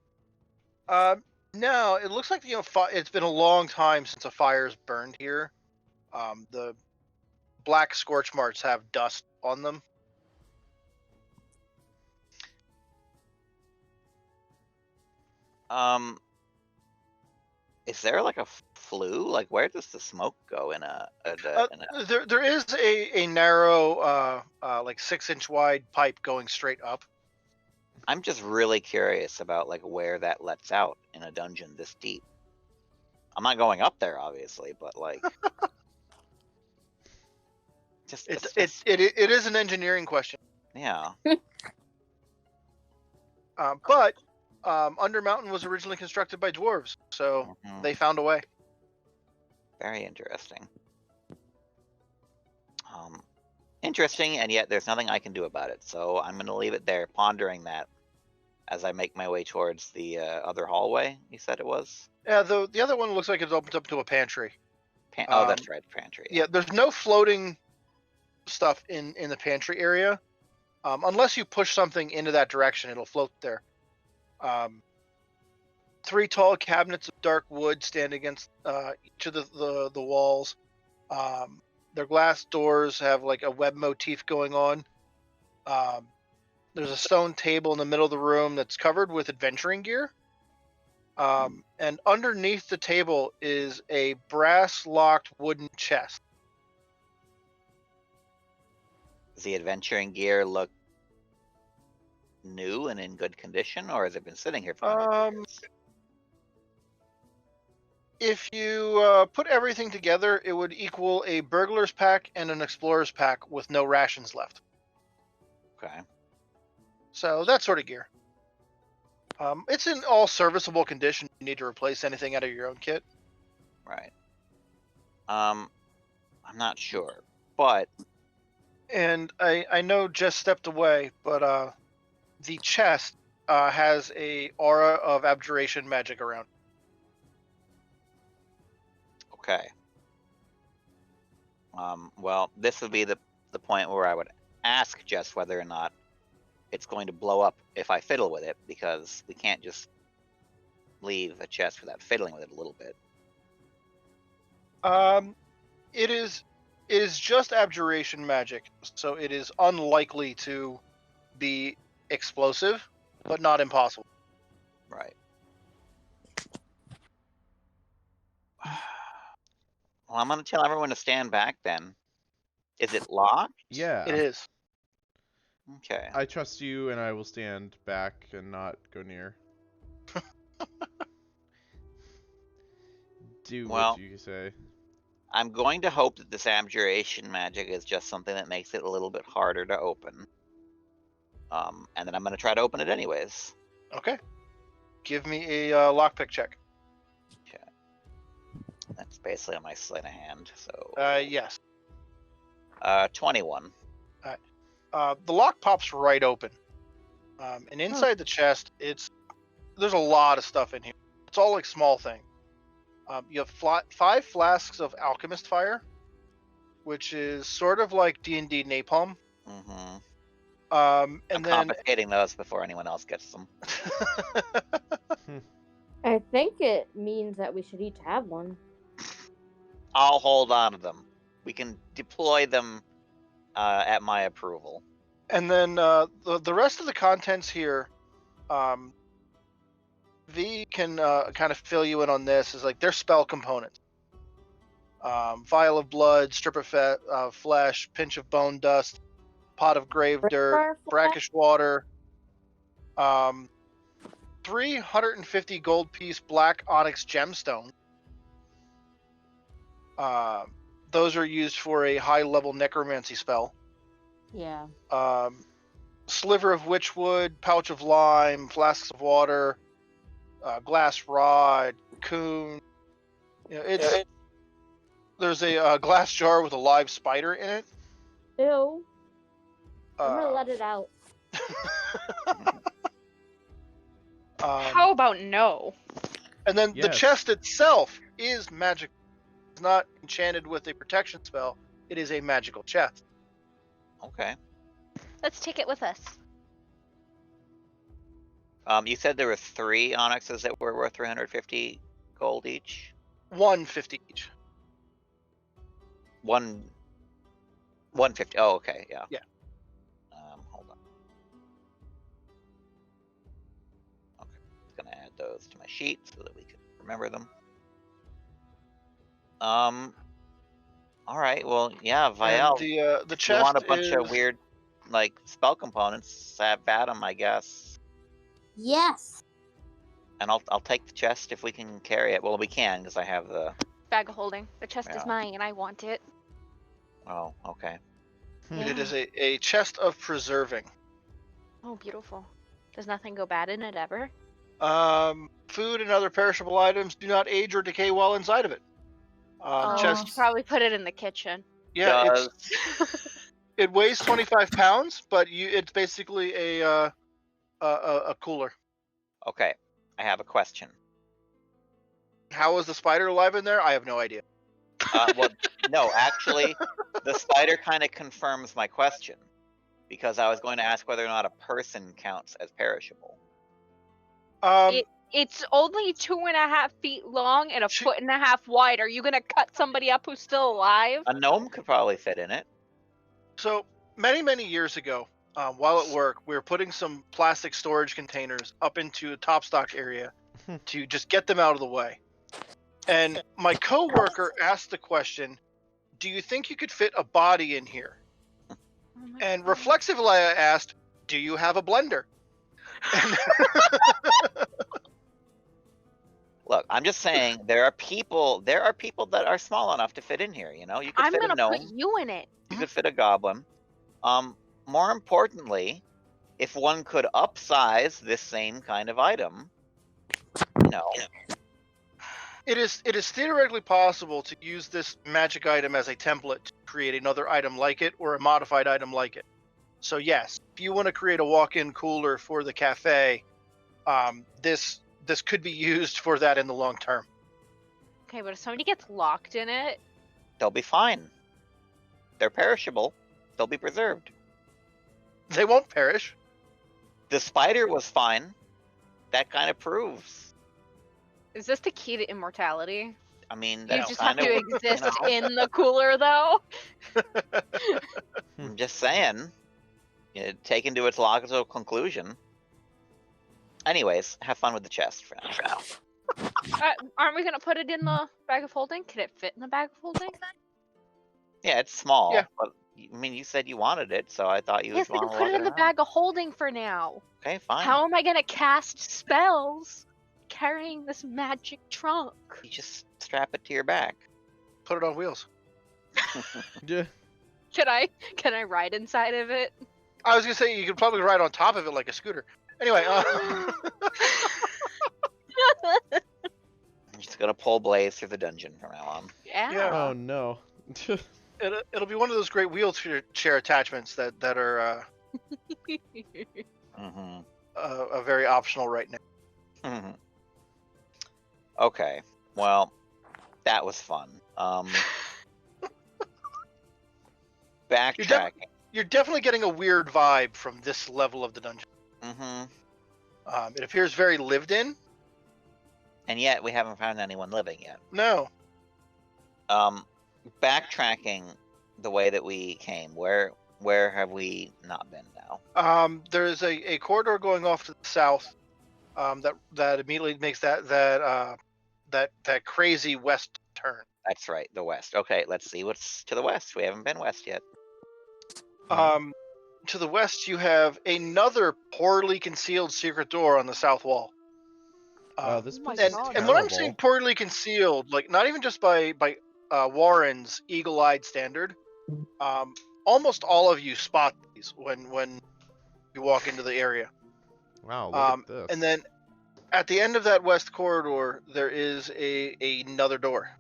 Speaker 4: No, it looks like it's been a long time since a fire's burned here. The black scorch marks have dust on them.
Speaker 6: Is there like a flue? Like, where does the smoke go in a
Speaker 4: There is a narrow, like 6-inch wide pipe going straight up.
Speaker 6: I'm just really curious about like where that lets out in a dungeon this deep. I'm not going up there, obviously, but like,
Speaker 4: It is an engineering question.
Speaker 6: yeah.
Speaker 4: But Undermountain was originally constructed by dwarves, so
Speaker 6: Mhm.
Speaker 4: they found a way.
Speaker 6: Very interesting. Interesting, and yet there's nothing I can do about it. So I'm going to leave it there, pondering that as I make my way towards the other hallway. You said it was?
Speaker 4: Yeah, the other one looks like it's opened up to a pantry.
Speaker 6: Oh, that's right, pantry.
Speaker 4: Yeah, there's no floating stuff in the pantry area. Unless you push something into that direction, it'll float there. 3 tall cabinets of dark wood stand against each of the walls. Their glass doors have like a web motif going on. There's a stone table in the middle of the room that's covered with adventuring gear. And underneath the table is a brass-locked wooden chest.
Speaker 6: Does the adventuring gear look new and in good condition, or has it been sitting here for hundreds of years?
Speaker 4: If you put everything together, it would equal a burglar's pack and an explorer's pack with no rations left.
Speaker 6: Okay.
Speaker 4: So that sort of gear. It's in all serviceable condition. You need to replace anything out of your own kit.
Speaker 6: Right. I'm not sure, but
Speaker 4: And I know Jess stepped away, but the chest has a aura of abjuration magic around.
Speaker 6: okay. Well, this would be the point where I would ask Jess whether or not it's going to blow up if I fiddle with it, because we can't just leave a chest without fiddling with it a little bit.
Speaker 4: It is just abjuration magic, so it is unlikely to be explosive, but not impossible.
Speaker 6: Right. Well, I'm going to tell everyone to stand back then. Is it locked?
Speaker 1: Yeah.
Speaker 4: It is.
Speaker 6: Okay.
Speaker 1: I trust you, and I will stand back and not go near. Do
Speaker 6: Well,
Speaker 1: what you say.
Speaker 6: I'm going to hope that this abjuration magic is just something that makes it a little bit harder to open. And then I'm going to try to open it anyways.
Speaker 4: Okay. Give me a lockpick check.
Speaker 6: Okay. That's basically on my sleight of hand, so...
Speaker 4: Yes.
Speaker 6: 21.
Speaker 4: The lock pops right open. And inside the chest, there's a lot of stuff in here. It's all like small things. You have 5 flasks of alchemist fire, which is sort of like D&D napalm.
Speaker 6: Mm-hmm.
Speaker 4: And
Speaker 6: I'm
Speaker 4: then
Speaker 6: confiscating those before anyone else gets them.
Speaker 3: I think it means that we should each have one.
Speaker 6: I'll hold on to them. We can deploy them at my approval.
Speaker 4: And then the rest of the contents here, V can kind of fill you in on this, is like their spell components. Vial of blood, strip of flesh, pinch of bone dust, pot of grave dirt, brackish water, 350 gold piece black onyx gemstone. Those are used for a high level necromancy spell.
Speaker 3: Yeah.
Speaker 4: Sliver of witchwood, pouch of lime, flasks of water, glass rod, coon. You know, there's a glass jar with a live spider in it.
Speaker 3: Ew. I'm gonna let it out.
Speaker 2: How about no?
Speaker 4: And then the
Speaker 1: Yes.
Speaker 4: chest itself is magic. It's not enchanted with a protection spell. It is a magical chest.
Speaker 6: Okay.
Speaker 2: Let's take it with us.
Speaker 6: You said there were 3 onyxes that were worth 350 gold each?
Speaker 4: 150 each.
Speaker 6: 150. Oh, okay, yeah.
Speaker 4: Yeah.
Speaker 6: Hold on. Okay, I'm gonna add those to my sheet so that we can remember them. All right. Well, yeah,
Speaker 4: And
Speaker 6: Vial.
Speaker 4: the
Speaker 6: You
Speaker 4: chest
Speaker 6: want a bunch
Speaker 4: is
Speaker 6: of weird, like spell components? Have at 'em, I guess.
Speaker 3: Yes.
Speaker 6: And I'll take the chest if we can carry it. Well, we can because I have the.
Speaker 2: Bag of holding. The chest is
Speaker 6: Yeah.
Speaker 2: mine, and I want it.
Speaker 6: Oh, okay.
Speaker 4: it is a chest of preserving.
Speaker 2: Oh, beautiful. Does nothing go bad in it ever?
Speaker 4: Food and other perishable items do not age or decay while inside of it.
Speaker 2: Oh,
Speaker 4: Chest,
Speaker 2: you should probably put it in the kitchen.
Speaker 4: yeah,
Speaker 6: Does
Speaker 4: it weighs 25 pounds, but it's basically a cooler.
Speaker 6: okay? I have a question.
Speaker 4: How is the spider alive in there? I have no idea.
Speaker 6: Well, no, actually, the spider kind of confirms my question because I was going to ask whether or not a person counts as perishable.
Speaker 2: It's only 2.5 feet long and a
Speaker 4: She-
Speaker 2: 1.5 wide. Are you gonna cut somebody up who's still alive?
Speaker 6: A gnome could probably fit in it.
Speaker 4: So many years ago, while at work, we were putting some plastic storage containers up into a top stock area to just get them out of the way. And my coworker asked the question, "Do you think you could fit a body in here?"
Speaker 2: Oh my
Speaker 4: And
Speaker 2: God.
Speaker 4: reflexively, I asked, "Do you have a blender?" And
Speaker 6: Look, I'm just saying there are people that are small enough to fit in here. You know, you could
Speaker 2: I'm
Speaker 6: fit a
Speaker 2: gonna
Speaker 6: gnome,
Speaker 2: put you in it.
Speaker 6: you could fit a goblin. More importantly, if one could upsize this same kind of item, you know,
Speaker 4: it is theoretically possible to use this magic item as a template to create another item like it or a modified item like it. So yes, if you want to create a walk-in cooler for the cafe, this could be used for that in the long term.
Speaker 2: Okay, but if somebody gets locked in it,
Speaker 6: they'll be fine. They're perishable. They'll be preserved.
Speaker 4: They won't perish.
Speaker 6: The spider was fine. That kind of proves.
Speaker 2: is this the key to immortality?
Speaker 6: I mean,
Speaker 2: You
Speaker 6: that's
Speaker 2: just have
Speaker 6: kind
Speaker 2: to
Speaker 6: of.
Speaker 2: exist
Speaker 6: know.
Speaker 2: in the cooler, though.
Speaker 6: I'm just saying. Taken to its logical conclusion. Anyways, have fun with the chest for now.
Speaker 2: Aren't we gonna put it in the bag of holding? Can it fit in the bag of holding?
Speaker 6: Yeah, it's small.
Speaker 4: Yeah.
Speaker 6: But I mean, you said you wanted it, so I thought you
Speaker 2: Yes,
Speaker 6: would
Speaker 2: then
Speaker 6: want to
Speaker 2: put
Speaker 6: lug
Speaker 2: it in the
Speaker 6: around.
Speaker 2: bag of holding for now.
Speaker 6: Okay, fine.
Speaker 2: How am I gonna cast spells carrying this magic trunk?
Speaker 6: You just strap it to your back.
Speaker 4: Put it on wheels.
Speaker 1: Yeah.
Speaker 2: Can I ride inside of it?
Speaker 4: I was gonna say you could probably ride on top of it like a scooter. Anyway,
Speaker 6: I'm just gonna pull Blaze through the dungeon from now on.
Speaker 2: Yeah.
Speaker 4: Yeah.
Speaker 1: Oh no.
Speaker 4: it'll be one of those great wheelchair attachments that are
Speaker 6: Mm-hmm.
Speaker 4: very optional right now.
Speaker 6: Mm-hmm. Okay. Well, that was fun. Backtracking.
Speaker 4: You're definitely getting a weird vibe from this level of the dungeon.
Speaker 6: Mm-hmm.
Speaker 4: It appears very lived in.
Speaker 6: And yet we haven't found anyone living yet.
Speaker 4: No.
Speaker 6: Backtracking the way that we came, where have we not been now?
Speaker 4: There's a corridor going off to the south that immediately makes that crazy west turn.
Speaker 6: That's right, the west. Okay, let's see what's to the west. We haven't been west yet.
Speaker 4: To the west, you have another poorly concealed secret door on the south wall.
Speaker 1: Wow, this
Speaker 2: Oh my
Speaker 1: place is
Speaker 2: God.
Speaker 4: And when I'm
Speaker 1: terrible.
Speaker 4: saying poorly concealed, like not even just by Warren's eagle-eyed standard, almost all of you spot these when you walk into the area.
Speaker 1: Wow, look at this.
Speaker 4: And then at the end of that west corridor, there is another door.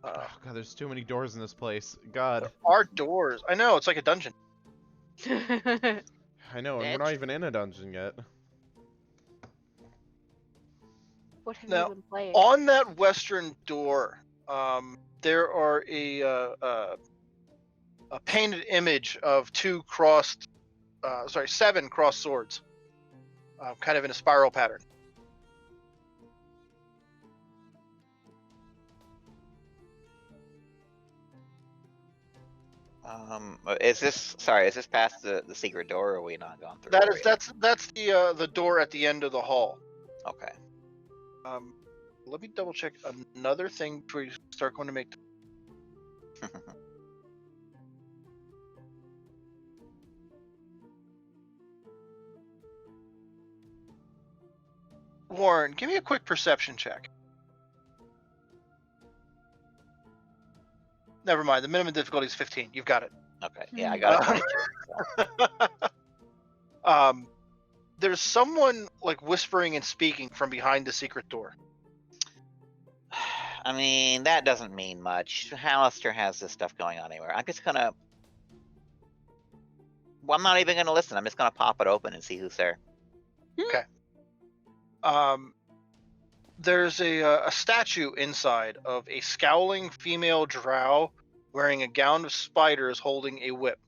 Speaker 1: Oh god, there's too many doors in this place. God.
Speaker 4: There are doors. I know, it's like a dungeon.
Speaker 1: I know, and we're not even in a dungeon yet.
Speaker 2: What have
Speaker 4: Now,
Speaker 2: you been playing?
Speaker 4: On that western door, there are a painted image of seven crossed swords, kind of in a spiral pattern.
Speaker 6: Is this past the secret door, or are we not gone through?
Speaker 4: That
Speaker 6: it
Speaker 4: is
Speaker 6: yet?
Speaker 4: that's the door at the end of the hall.
Speaker 6: Okay.
Speaker 4: Let me double check another thing before you start going to make. Warren, give me a quick perception check. Never mind. The minimum difficulty is 15. You've got it.
Speaker 6: Okay, yeah, I got a 22. So.
Speaker 4: There's someone like whispering and speaking from behind the secret door.
Speaker 6: I mean, that doesn't mean much. Hallister has this stuff going on anywhere. I'm just gonna... Well, I'm not even gonna listen. I'm just gonna pop it open and see who's there.
Speaker 4: Okay. There's a statue inside of a scowling female drow wearing a gown of spiders holding a whip.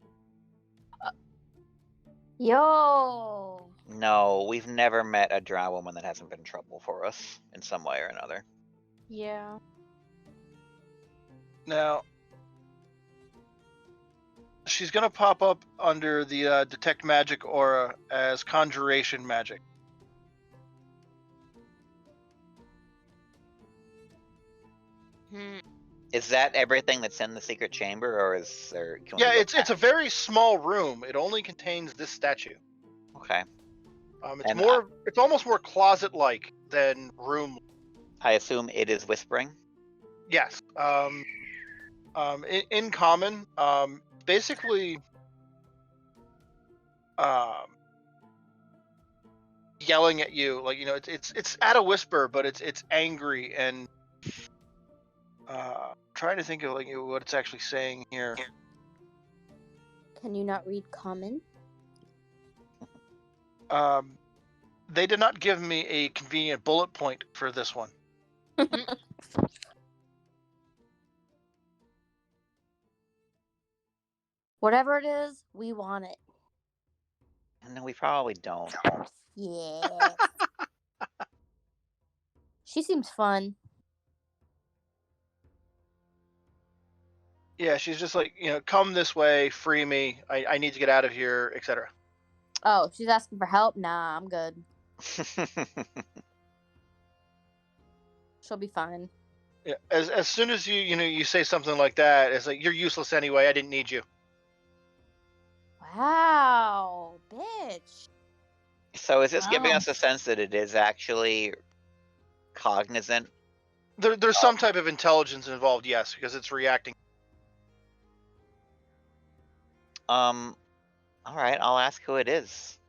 Speaker 3: Yo.
Speaker 6: No, we've never met a drow woman that hasn't been trouble for us in some way or another.
Speaker 2: Yeah.
Speaker 4: Now, she's going to pop up under the detect magic aura as conjuration magic.
Speaker 6: Is that everything that's in the secret chamber, or is there?
Speaker 4: Yeah, it's a very small room. It only contains this statue.
Speaker 6: Okay.
Speaker 4: It's almost more closet-like than room.
Speaker 6: I assume it is whispering.
Speaker 4: Yes. In common, basically, yelling at you, like, you know, it's at a whisper, but it's angry and trying to think of like what it's actually saying here.
Speaker 3: Can you not read common?
Speaker 4: They did not give me a convenient bullet point for this one.
Speaker 3: Whatever it is, we want it.
Speaker 6: No, we probably don't.
Speaker 3: Yeah. She seems fun.
Speaker 4: Yeah, she's just like, you know, come this way, free me. I need to get out of here, etc.
Speaker 3: Oh, she's asking for help? Nah, I'm good. She'll be fine.
Speaker 4: Yeah, as soon as you say something like that, it's like, you're useless anyway. I didn't need you.
Speaker 3: Wow, bitch.
Speaker 6: So is this giving
Speaker 5: Wow.
Speaker 6: us a sense that it is actually cognizant?
Speaker 4: There's some type of intelligence involved, yes, because it's reacting.
Speaker 6: All right, I'll ask who it is.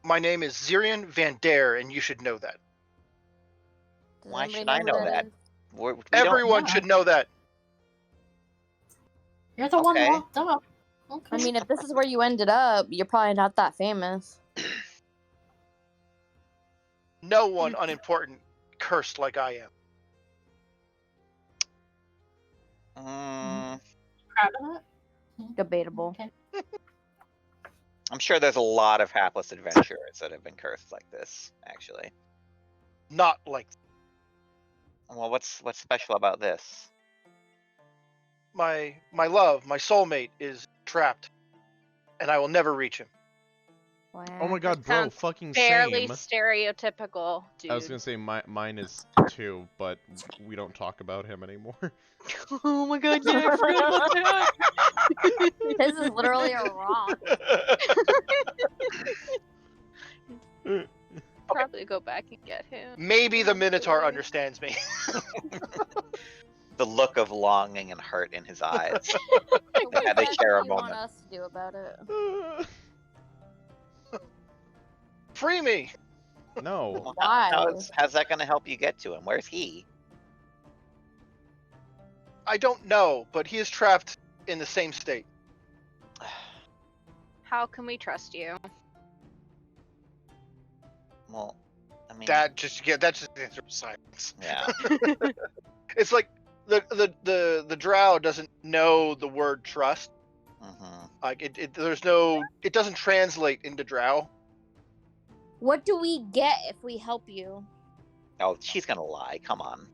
Speaker 4: My name is Zirian Van Dare, and you should know that.
Speaker 3: Does
Speaker 6: Why
Speaker 3: anybody
Speaker 6: should I
Speaker 3: who
Speaker 6: know that?
Speaker 3: is?
Speaker 6: We don't-
Speaker 4: Everyone
Speaker 5: Yeah.
Speaker 4: should know that.
Speaker 5: You're the one
Speaker 6: Okay.
Speaker 5: locked up. Okay.
Speaker 3: I mean, if this is where you ended up, you're probably not that famous.
Speaker 4: No one unimportant cursed like I am.
Speaker 5: Proud of that?
Speaker 3: Debatable.
Speaker 5: Okay.
Speaker 6: I'm sure there's a lot of hapless adventurers that have been cursed like this, actually.
Speaker 4: Not like
Speaker 6: Well, what's special about this?
Speaker 4: my love, my soulmate is trapped, and I will never reach him.
Speaker 3: Wow.
Speaker 1: Oh my god, bro,
Speaker 2: sounds
Speaker 1: fucking
Speaker 2: Fairly
Speaker 1: same.
Speaker 2: stereotypical, dude.
Speaker 1: I was gonna say mine is 2, but we don't talk about him anymore.
Speaker 2: Oh my god, yeah, I forgot about that.
Speaker 3: This is literally a rock.
Speaker 2: Probably go back and get him.
Speaker 4: Maybe the Minotaur understands me.
Speaker 6: The look of longing and hurt in his eyes.
Speaker 3: What
Speaker 6: Yeah, they
Speaker 3: exactly
Speaker 6: share a
Speaker 3: do you want
Speaker 6: moment.
Speaker 3: us to do about it?
Speaker 4: Free me!
Speaker 1: No.
Speaker 3: Why?
Speaker 6: How's that going to help you get to him? Where's he?
Speaker 4: I don't know, but he is trapped in the same state.
Speaker 2: How can we trust you?
Speaker 6: Well, I mean,
Speaker 4: That's just the answer of silence.
Speaker 6: yeah.
Speaker 4: It's like the drow doesn't know the word trust.
Speaker 6: Hmm.
Speaker 4: Like it doesn't translate into drow.
Speaker 3: What do we get if we help you?
Speaker 6: Oh, she's gonna lie. Come on.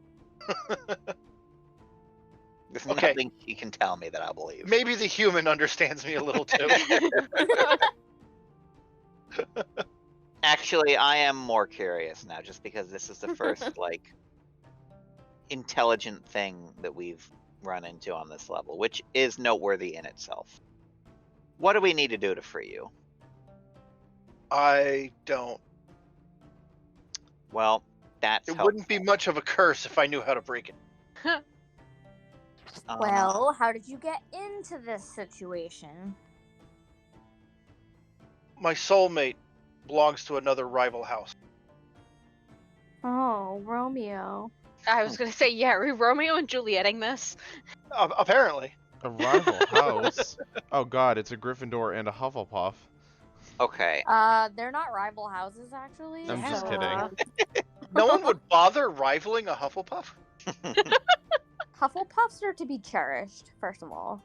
Speaker 6: There's
Speaker 4: Okay.
Speaker 6: nothing she can tell me that I'll believe.
Speaker 4: Maybe the human understands me a little too.
Speaker 6: Actually, I am more curious now, just because this is the first like intelligent thing that we've run into on this level, which is noteworthy in itself. What do we need to do to free you?
Speaker 4: I don't.
Speaker 6: Well, that's
Speaker 4: It wouldn't be much of a curse if I knew how to break it.
Speaker 3: Well, how did you get into this situation?
Speaker 4: My soulmate belongs to another rival house.
Speaker 3: Oh, Romeo.
Speaker 2: I was gonna say, yeah, are we Romeo and Julieting this?
Speaker 4: Apparently.
Speaker 1: A rival house? Oh god, it's a Gryffindor and a Hufflepuff.
Speaker 6: okay.
Speaker 3: They're not rival houses, actually.
Speaker 1: I'm just
Speaker 3: so,
Speaker 1: kidding.
Speaker 4: No one would bother rivaling a Hufflepuff?
Speaker 3: Hufflepuffs are to be cherished, first of all.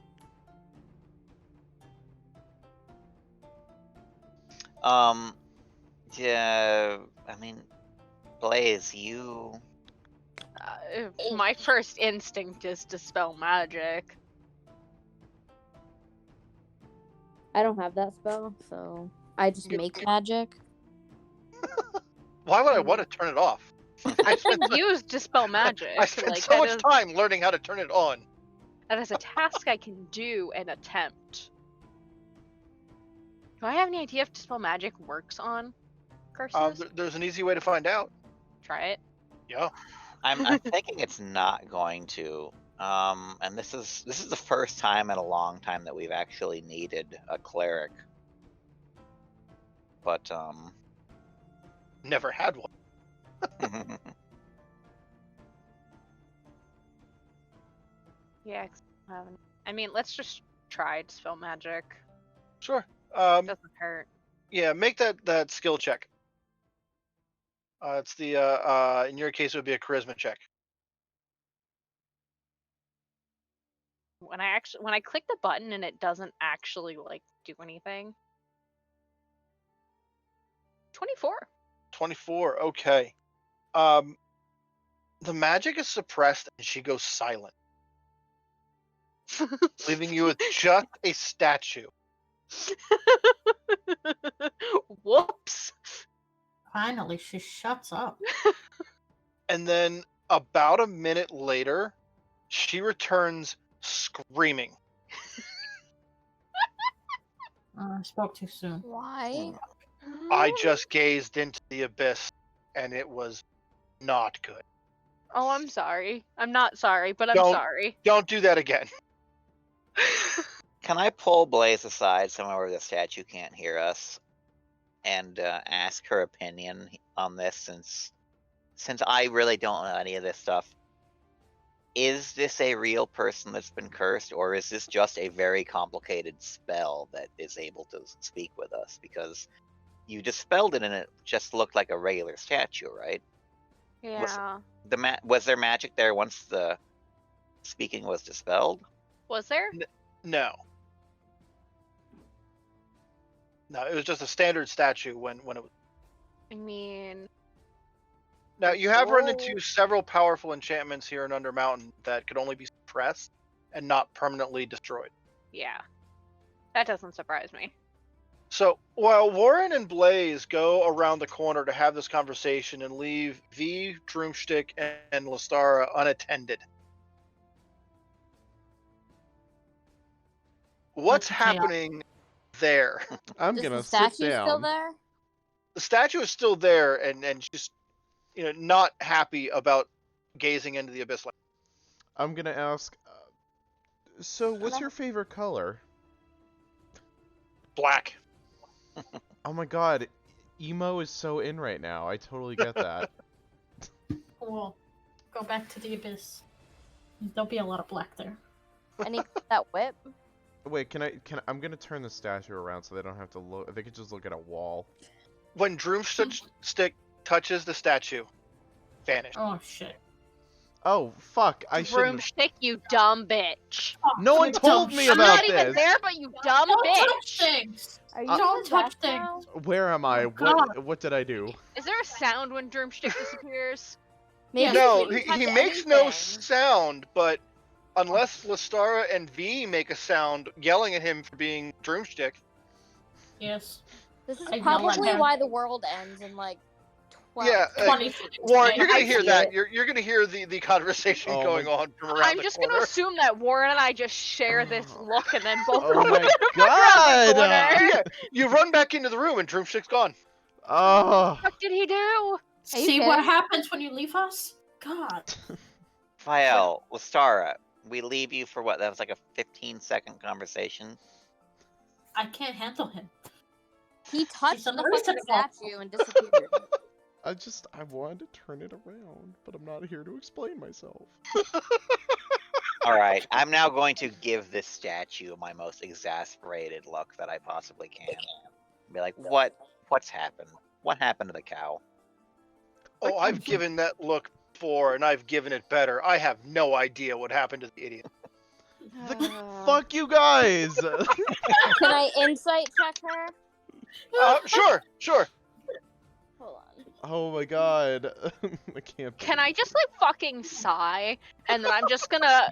Speaker 6: Yeah, I mean, Blaze, you.
Speaker 2: My first instinct is dispel magic.
Speaker 3: I don't have that spell, so I just make magic.
Speaker 4: Why would I want to turn it off?
Speaker 2: I can use dispel magic.
Speaker 4: I spent
Speaker 2: like,
Speaker 4: so much time learning how to turn it on.
Speaker 2: That is a task I can do and attempt. Do I have any idea if dispel magic works on curses?
Speaker 4: There's an easy way to find out.
Speaker 2: Try it.
Speaker 4: Yeah.
Speaker 6: I'm thinking it's not going to. And this is the first time in a long time that we've actually needed a cleric. But
Speaker 4: Never had one.
Speaker 2: Yeah, I mean, let's just try dispel magic.
Speaker 4: Sure.
Speaker 2: Doesn't hurt.
Speaker 4: Yeah, make that skill check. It's the in your case it would be a charisma check.
Speaker 2: When I click the button and it doesn't actually like do anything. 24.
Speaker 4: 24. Okay. The magic is suppressed and she goes silent, leaving you with just a statue.
Speaker 2: Whoops.
Speaker 5: Finally, she shuts up.
Speaker 4: And then about a minute later, she returns screaming.
Speaker 5: I spoke too soon.
Speaker 3: Why?
Speaker 4: I just gazed into the abyss and it was not good.
Speaker 2: Oh, I'm sorry. I'm not sorry, but I'm
Speaker 4: Don't-
Speaker 2: sorry.
Speaker 4: Don't do that again.
Speaker 6: Can I pull Blaze aside somewhere where the statue can't hear us, and ask her opinion on this? Since I really don't know any of this stuff, is this a real person that's been cursed, or is this just a very complicated spell that is able to speak with us? Because you dispelled it and it just looked like a regular statue, right?
Speaker 2: Yeah.
Speaker 6: Was there magic there once the speaking was dispelled?
Speaker 2: Was there?
Speaker 4: No. No, it was just a standard statue when it was.
Speaker 2: I mean,
Speaker 4: Now, you have run into several powerful enchantments here in Undermountain that could only be suppressed and not permanently destroyed.
Speaker 2: yeah. That doesn't surprise me.
Speaker 4: So, while Warren and Blaze go around the corner to have this conversation and leave V, Droomstick, and Lestara unattended, what's
Speaker 5: That's chaos.
Speaker 4: happening there?
Speaker 1: I'm
Speaker 3: Is
Speaker 1: gonna
Speaker 3: the
Speaker 1: sit
Speaker 3: statue
Speaker 1: down.
Speaker 3: still there?
Speaker 4: The statue is still there, and she's not happy about gazing into the abyss.
Speaker 1: I'm gonna ask. So, what's your favorite color?
Speaker 4: Black.
Speaker 1: Oh my god, emo is so in right now. I totally get that.
Speaker 5: Cool. Go back to the abyss. There'll be a lot of black there.
Speaker 3: Any that whip?
Speaker 1: Wait, can I? I'm gonna turn the statue around so they don't have to look. They could just look at a wall.
Speaker 4: When Droomstick touches the statue, vanish.
Speaker 5: Oh shit.
Speaker 1: Oh fuck! I shouldn't.
Speaker 2: Broomstick, you dumb bitch.
Speaker 1: No one
Speaker 5: You
Speaker 1: told
Speaker 5: dumb
Speaker 1: me
Speaker 5: shit.
Speaker 2: I'm not
Speaker 1: about
Speaker 2: even
Speaker 1: this.
Speaker 2: there, but you dumb
Speaker 5: Don't touch
Speaker 2: bitch.
Speaker 5: things.
Speaker 3: Are you
Speaker 5: Don't touch
Speaker 3: possessed now?
Speaker 1: Where am I? What did I do?
Speaker 2: Is there a sound when Droomstick disappears?
Speaker 3: Maybe
Speaker 4: No,
Speaker 3: if you
Speaker 4: he
Speaker 3: touch
Speaker 4: makes no
Speaker 3: anything.
Speaker 4: sound, but unless Lestara and V make a sound yelling at him for being Droomstick,
Speaker 5: Yes.
Speaker 3: This is
Speaker 5: I yell at
Speaker 3: probably
Speaker 5: him.
Speaker 3: why the world ends in like 12.
Speaker 4: Yeah,
Speaker 5: 20
Speaker 4: Warren, you're gonna
Speaker 2: I
Speaker 4: hear
Speaker 3: see
Speaker 4: that.
Speaker 3: it.
Speaker 4: You're gonna hear the conversation
Speaker 1: Oh
Speaker 4: going
Speaker 1: my-
Speaker 4: on from around
Speaker 2: I'm
Speaker 4: the
Speaker 2: just
Speaker 4: corner.
Speaker 2: gonna assume that Warren and I just share this look and then both
Speaker 1: Oh
Speaker 2: run
Speaker 1: my
Speaker 2: around the
Speaker 1: god!
Speaker 2: corner.
Speaker 4: Yeah, you run back into the room and Droomstick's gone.
Speaker 1: Oh.
Speaker 2: What did he do?
Speaker 5: See
Speaker 3: kidding?
Speaker 5: what happens when you leave us? God.
Speaker 6: Fael, Lestara, we leave you for what? That was like a 15-second conversation.
Speaker 5: I can't handle him.
Speaker 3: He touched the
Speaker 5: very
Speaker 3: fucking
Speaker 5: successful.
Speaker 3: statue and disappeared.
Speaker 1: I wanted to turn it around, but I'm not here to explain myself.
Speaker 6: All right, I'm now going to give this statue my most exasperated look that I possibly can. Be like, what's happened? What happened to the cow?
Speaker 4: Oh, I've given that look before, and I've given it better. I have no idea what happened to the idiot.
Speaker 1: Fuck you guys!
Speaker 3: Can I insight check her?
Speaker 4: Sure.
Speaker 3: Hold on.
Speaker 1: Oh my god. I can't.
Speaker 2: Can I just like fucking sigh and then I'm just gonna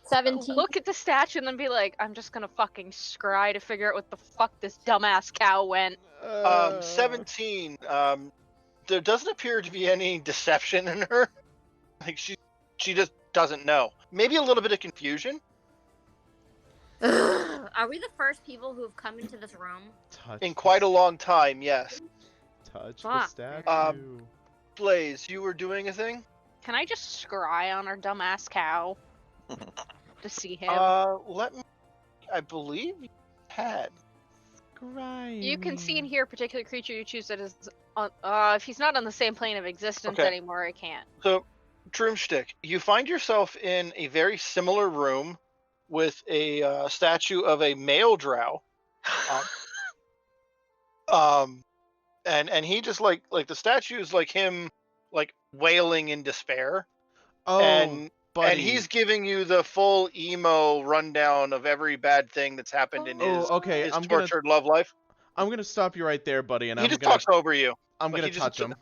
Speaker 3: 17.
Speaker 2: look at the statue and then be like, I'm just gonna fucking scry to figure out what the fuck this dumbass cow went.
Speaker 4: 17. There doesn't appear to be any deception in her. Like she just doesn't know. Maybe a little bit of confusion.
Speaker 3: Are we the first people who have come into this room?
Speaker 1: Touch
Speaker 4: In quite a long time, yes.
Speaker 1: Touch the
Speaker 3: Fuck.
Speaker 1: statue.
Speaker 4: Blaze, you were doing a thing?
Speaker 2: Can I just scry on our dumbass cow to see him?
Speaker 4: Let me. I believe you had.
Speaker 2: You can see and hear a particular creature you choose that is on. If he's not on the same plane of existence
Speaker 4: Okay.
Speaker 2: anymore, I can't.
Speaker 4: So, Droomstick, you find yourself in a very similar room with a statue of a male drow. And he just like the statue is like him like wailing in despair.
Speaker 1: Oh,
Speaker 4: and
Speaker 1: buddy.
Speaker 4: he's giving you the full emo rundown of every bad thing that's happened in his
Speaker 1: okay.
Speaker 4: his
Speaker 1: I'm gonna
Speaker 4: tortured love life.
Speaker 1: stop you right there, buddy, and
Speaker 4: He
Speaker 1: I'm
Speaker 4: just
Speaker 1: gonna
Speaker 4: talks over you.
Speaker 1: I'm
Speaker 4: like,
Speaker 1: gonna
Speaker 4: he just-
Speaker 1: touch him.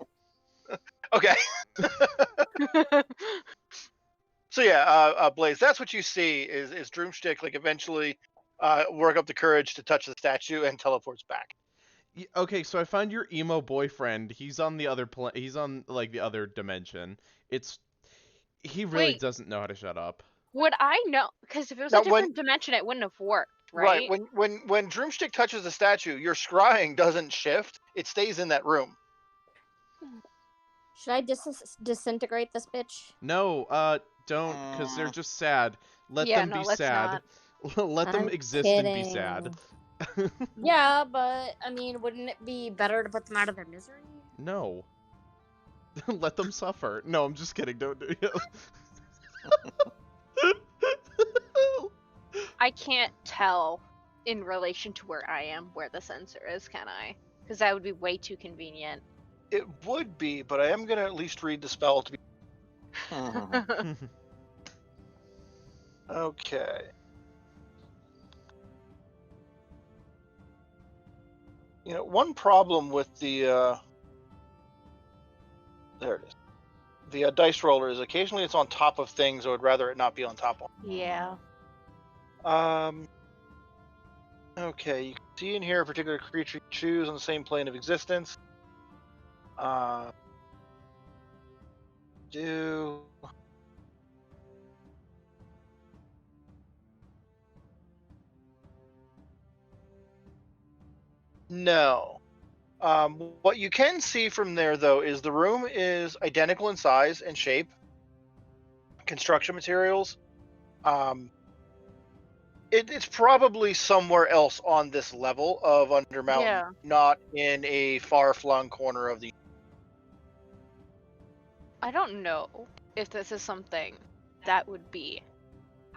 Speaker 4: Okay. So yeah, Blaze, that's what you see is Droomstick like eventually work up the courage to touch the statue and teleports back.
Speaker 1: Okay, so I found your emo boyfriend. He's on the other he's on like the other dimension. He really
Speaker 2: Wait.
Speaker 1: doesn't know how to shut up.
Speaker 2: Would I know? Because if it was
Speaker 4: Now,
Speaker 2: a different dimension, it wouldn't have worked, right?
Speaker 4: When Droomstick touches the statue, your scrying doesn't shift. It stays in that room.
Speaker 3: Should I disintegrate this bitch?
Speaker 1: No, don't, because they're just sad. Let
Speaker 2: Yeah,
Speaker 1: them
Speaker 2: no,
Speaker 1: be
Speaker 2: let's
Speaker 1: sad. Let them
Speaker 3: I'm
Speaker 1: exist and be sad.
Speaker 3: Yeah, but I mean, wouldn't it be better to put them out of their misery?
Speaker 1: No. Let them suffer. No, I'm just kidding. Don't do it.
Speaker 2: I can't tell in relation to where I am where the sensor is, can I? Because that would be way too convenient.
Speaker 4: It would be, but I am gonna at least read the spell to be okay. You know, one problem with the there it is. The dice roller is occasionally it's on top of things. I would rather it not be on top of.
Speaker 2: Yeah.
Speaker 4: Okay, you can see and hear a particular creature you choose on the same plane of existence. No. What you can see from there, though, is the room is identical in size and shape. Construction materials. It's probably somewhere else on this level of Undermountain,
Speaker 2: Yeah.
Speaker 4: not in a far-flung corner of the.
Speaker 2: I don't know if this is something that would be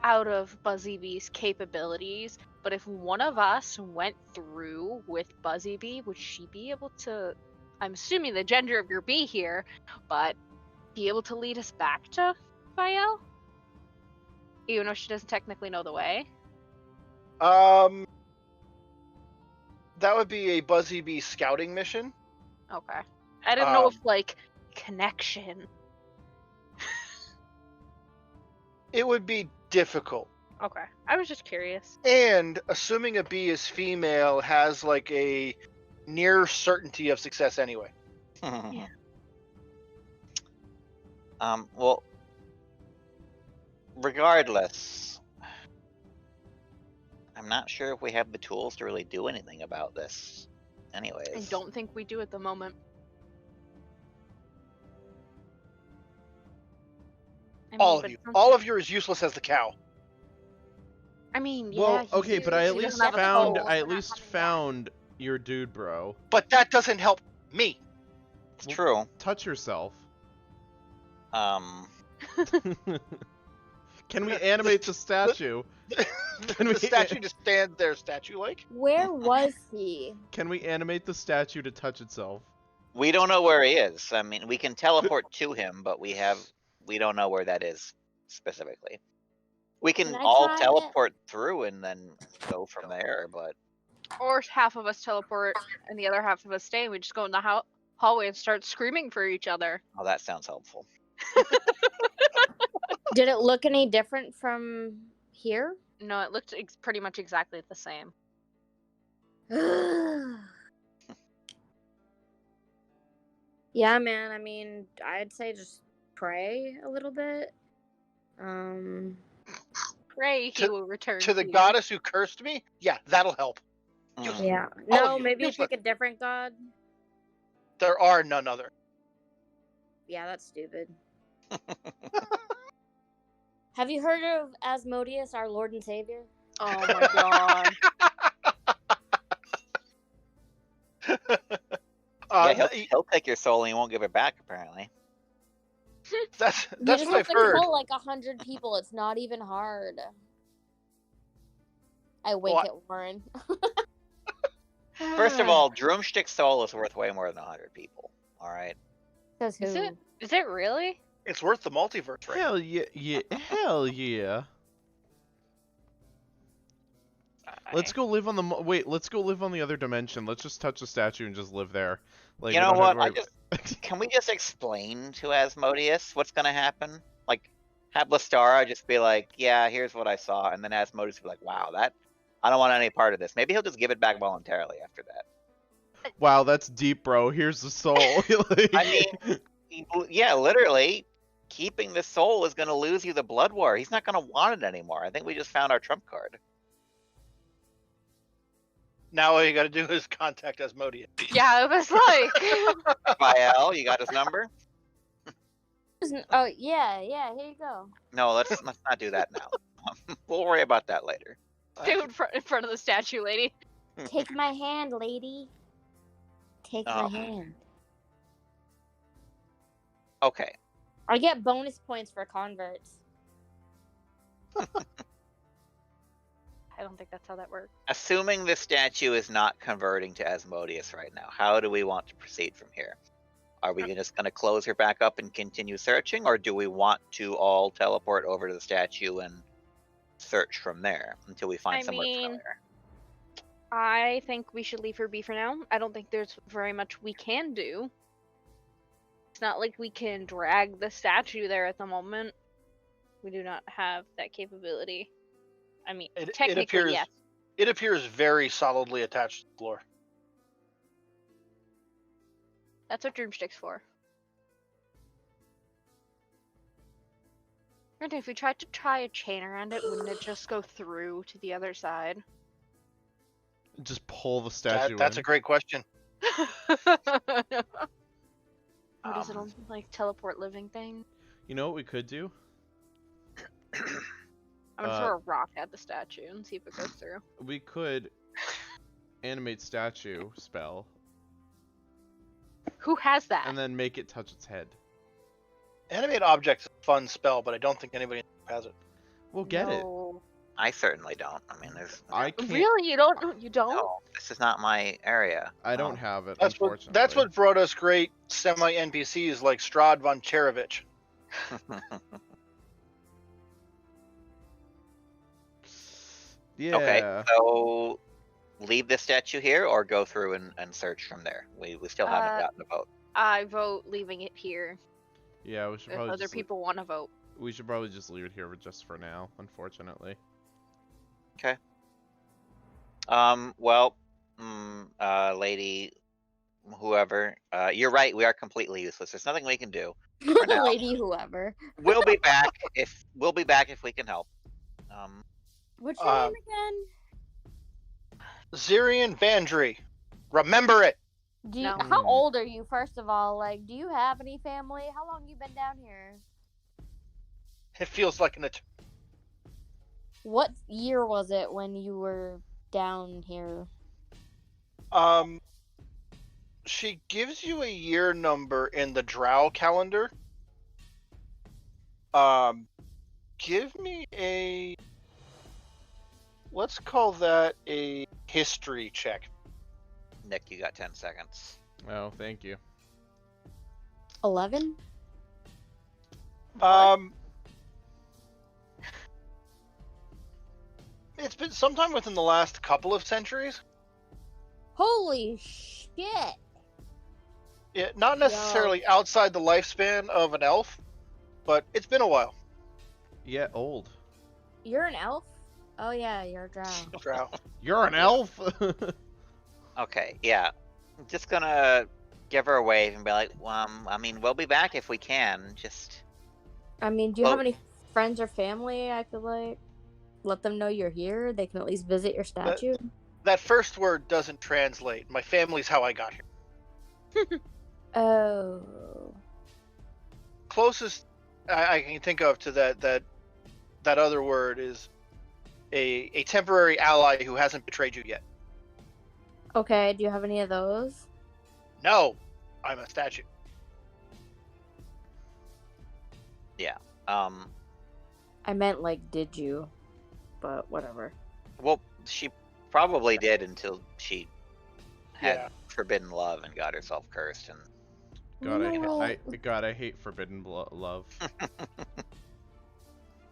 Speaker 2: out of Buzzy Bee's capabilities, but if one of us went through with Buzzy Bee, would she be able to, I'm assuming the gender of your bee here, but be able to lead us back to Fael? Even though she doesn't technically know the way?
Speaker 4: That would be a Buzzy Bee scouting mission.
Speaker 2: Okay. I didn't know if, like, connection.
Speaker 4: It would be difficult.
Speaker 2: Okay. I was just curious.
Speaker 4: And assuming a bee is female has like a near certainty of success anyway.
Speaker 2: Yeah.
Speaker 6: Well, regardless, I'm not sure if we have the tools to really do anything about this. Anyways.
Speaker 2: I don't think we do at the moment. I mean,
Speaker 4: All of
Speaker 2: but
Speaker 4: you.
Speaker 2: some-
Speaker 4: All of you are as useless as the cow.
Speaker 2: I mean, yeah.
Speaker 1: Well,
Speaker 2: he-
Speaker 1: okay, but I at
Speaker 2: he
Speaker 1: least
Speaker 2: doesn't have a
Speaker 1: found
Speaker 2: soul.
Speaker 3: We're
Speaker 1: I
Speaker 3: not
Speaker 1: at least
Speaker 3: coming back.
Speaker 1: found your dude, bro.
Speaker 4: But that doesn't help me.
Speaker 6: It's true.
Speaker 1: Touch yourself. Can we animate the statue? Can
Speaker 4: The
Speaker 1: we-
Speaker 4: statue just stands there statue-like.
Speaker 3: Where was he?
Speaker 1: Can we animate the statue to touch itself?
Speaker 6: We don't know where he is. I mean, we can teleport to him, but we don't know where that is specifically. We can
Speaker 3: Can I
Speaker 6: all
Speaker 3: try it?
Speaker 6: teleport through and then go from there, but
Speaker 2: Or half of us teleport and the other half of us stay. And we just go in the hallway and start screaming for each other.
Speaker 6: oh, that sounds helpful.
Speaker 3: Did it look any different from here?
Speaker 2: No, it looked pretty much exactly the same.
Speaker 3: Yeah, man. I mean, I'd say just pray a little bit.
Speaker 2: Pray he will return
Speaker 4: To the
Speaker 2: you.
Speaker 4: goddess who cursed me? Yeah, that'll help.
Speaker 6: Mm.
Speaker 3: Yeah.
Speaker 4: All of
Speaker 3: No,
Speaker 4: you,
Speaker 3: maybe
Speaker 4: useless.
Speaker 3: pick a different god.
Speaker 4: There are none other.
Speaker 3: Yeah, that's stupid. Have you heard of Asmodeus, our Lord and Savior?
Speaker 2: Oh my god.
Speaker 6: Yeah, he'll take your soul and he won't give it back, apparently.
Speaker 4: That's
Speaker 3: You
Speaker 4: that's
Speaker 3: just
Speaker 4: what
Speaker 3: have
Speaker 4: I've
Speaker 3: to
Speaker 4: heard.
Speaker 3: kill like 100 people. It's not even hard. I wink
Speaker 4: Well,
Speaker 3: at Warren.
Speaker 6: First of all, Drumstick's soul is worth way more than 100 people. All right.
Speaker 3: Says who?
Speaker 2: Is it? Is it really?
Speaker 4: It's worth the multiverse, right?
Speaker 1: Hell yeah, hell yeah. Let's go live on the wait. Let's go live on the other dimension. Let's just touch the statue and just live there. Like,
Speaker 6: You
Speaker 1: we
Speaker 6: know
Speaker 1: don't have
Speaker 6: what?
Speaker 1: to worry-
Speaker 6: Can we just explain to Asmodeus what's gonna happen? Like, have Lestara just be like, "Yeah, here's what I saw," and then Asmodeus be like, "Wow, that I don't want any part of this." Maybe he'll just give it back voluntarily after that.
Speaker 1: Wow, that's deep, bro. Here's the soul. Like-
Speaker 6: I mean, yeah, literally, keeping the soul is gonna lose you the blood war. He's not gonna want it anymore. I think we just found our trump card.
Speaker 4: Now all you got to do is contact Asmodeus.
Speaker 2: Yeah, it was like.
Speaker 6: Fael, you got his number?
Speaker 3: Oh yeah, here you go.
Speaker 6: No, let's not do that now. We'll worry about that later.
Speaker 2: Dude in front of the statue lady.
Speaker 3: Take my hand, lady. Take my
Speaker 6: Oh.
Speaker 3: hand.
Speaker 6: Okay.
Speaker 3: I get bonus points for converts.
Speaker 2: I don't think that's how that works.
Speaker 6: Assuming the statue is not converting to Asmodeus right now, how do we want to proceed from here? Are we just going to close her back up and continue searching, or do we want to all teleport over to the statue and search from there until we find
Speaker 2: I
Speaker 6: somewhere
Speaker 2: mean-
Speaker 6: familiar?
Speaker 2: I think we should leave her be for now. I don't think there's very much we can do. It's not like we can drag the statue there at the moment. We do not have that capability. I mean,
Speaker 4: It
Speaker 2: technically,
Speaker 4: appears
Speaker 2: yes.
Speaker 4: it appears very solidly attached to the floor.
Speaker 2: That's what Dreamstick's for. And if we tried to tie a chain around it, wouldn't it just go through to the other side?
Speaker 1: just pull the statue
Speaker 4: That's
Speaker 1: in.
Speaker 4: a great question.
Speaker 2: What is it, like teleport living thing?
Speaker 1: You know what we could do?
Speaker 2: I'm gonna throw a rock at the statue and see if it goes through.
Speaker 1: We could animate statue spell
Speaker 2: Who has that?
Speaker 1: and then make it touch its head.
Speaker 4: Animate objects is a fun spell, but I don't think anybody has it.
Speaker 1: We'll get it.
Speaker 2: No.
Speaker 6: I certainly don't. I mean, there's
Speaker 1: I can't.
Speaker 2: Really? You don't? You don't?
Speaker 6: no. This is not my area.
Speaker 1: I don't
Speaker 6: Um,
Speaker 1: have it.
Speaker 4: That's
Speaker 1: Unfortunately.
Speaker 4: what brought us great semi NPCs like Strahd von Cherevich.
Speaker 1: Yeah.
Speaker 6: Okay, so leave this statue here or go through and search from there. We still haven't gotten a vote.
Speaker 2: I vote leaving it here.
Speaker 1: Yeah, we should
Speaker 2: If
Speaker 1: probably
Speaker 2: other
Speaker 1: just
Speaker 2: people want to vote.
Speaker 1: we should probably just leave it here just for now. Unfortunately.
Speaker 6: Well, lady, whoever. You're right. We are completely useless. There's nothing we can do for now.
Speaker 3: Lady whoever.
Speaker 6: We'll be back if we can help.
Speaker 3: What's your name again?
Speaker 4: Zirian Vandry. Remember it.
Speaker 3: Do you,
Speaker 2: No.
Speaker 3: How old are you, first of all? Like, do you have any family? How long you been down here?
Speaker 4: It feels like an eternity.
Speaker 3: What year was it when you were down here?
Speaker 4: She gives you a year number in the Drow calendar. Give me a... Let's call that a history check.
Speaker 6: Nick, you got 10 seconds.
Speaker 1: Oh, thank you.
Speaker 3: 11?
Speaker 4: It's been sometime within the last couple of centuries.
Speaker 3: Holy shit!
Speaker 4: Yeah, not necessarily outside the lifespan of an elf, but it's been a while.
Speaker 1: Yeah, old.
Speaker 3: You're an elf? Oh yeah, you're a drow.
Speaker 4: Drow.
Speaker 1: You're an elf?
Speaker 6: Okay, yeah. I'm just gonna give her a wave and be like, I mean, we'll be back if we can. Just.
Speaker 3: I mean, do you have any friends or family I could, like, let them know you're here? They can at least visit your statue?
Speaker 4: That first word doesn't translate. My family's how I got here.
Speaker 3: Oh.
Speaker 4: Closest I can think of to that other word is a temporary ally who hasn't betrayed you yet.
Speaker 3: Okay, do you have any of those?
Speaker 4: No, I'm a statue.
Speaker 6: Yeah.
Speaker 3: I meant, like, did you? But whatever.
Speaker 6: Well, she probably did until she had
Speaker 4: Yeah.
Speaker 6: forbidden love and got herself cursed. And
Speaker 1: God, I hate forbidden love.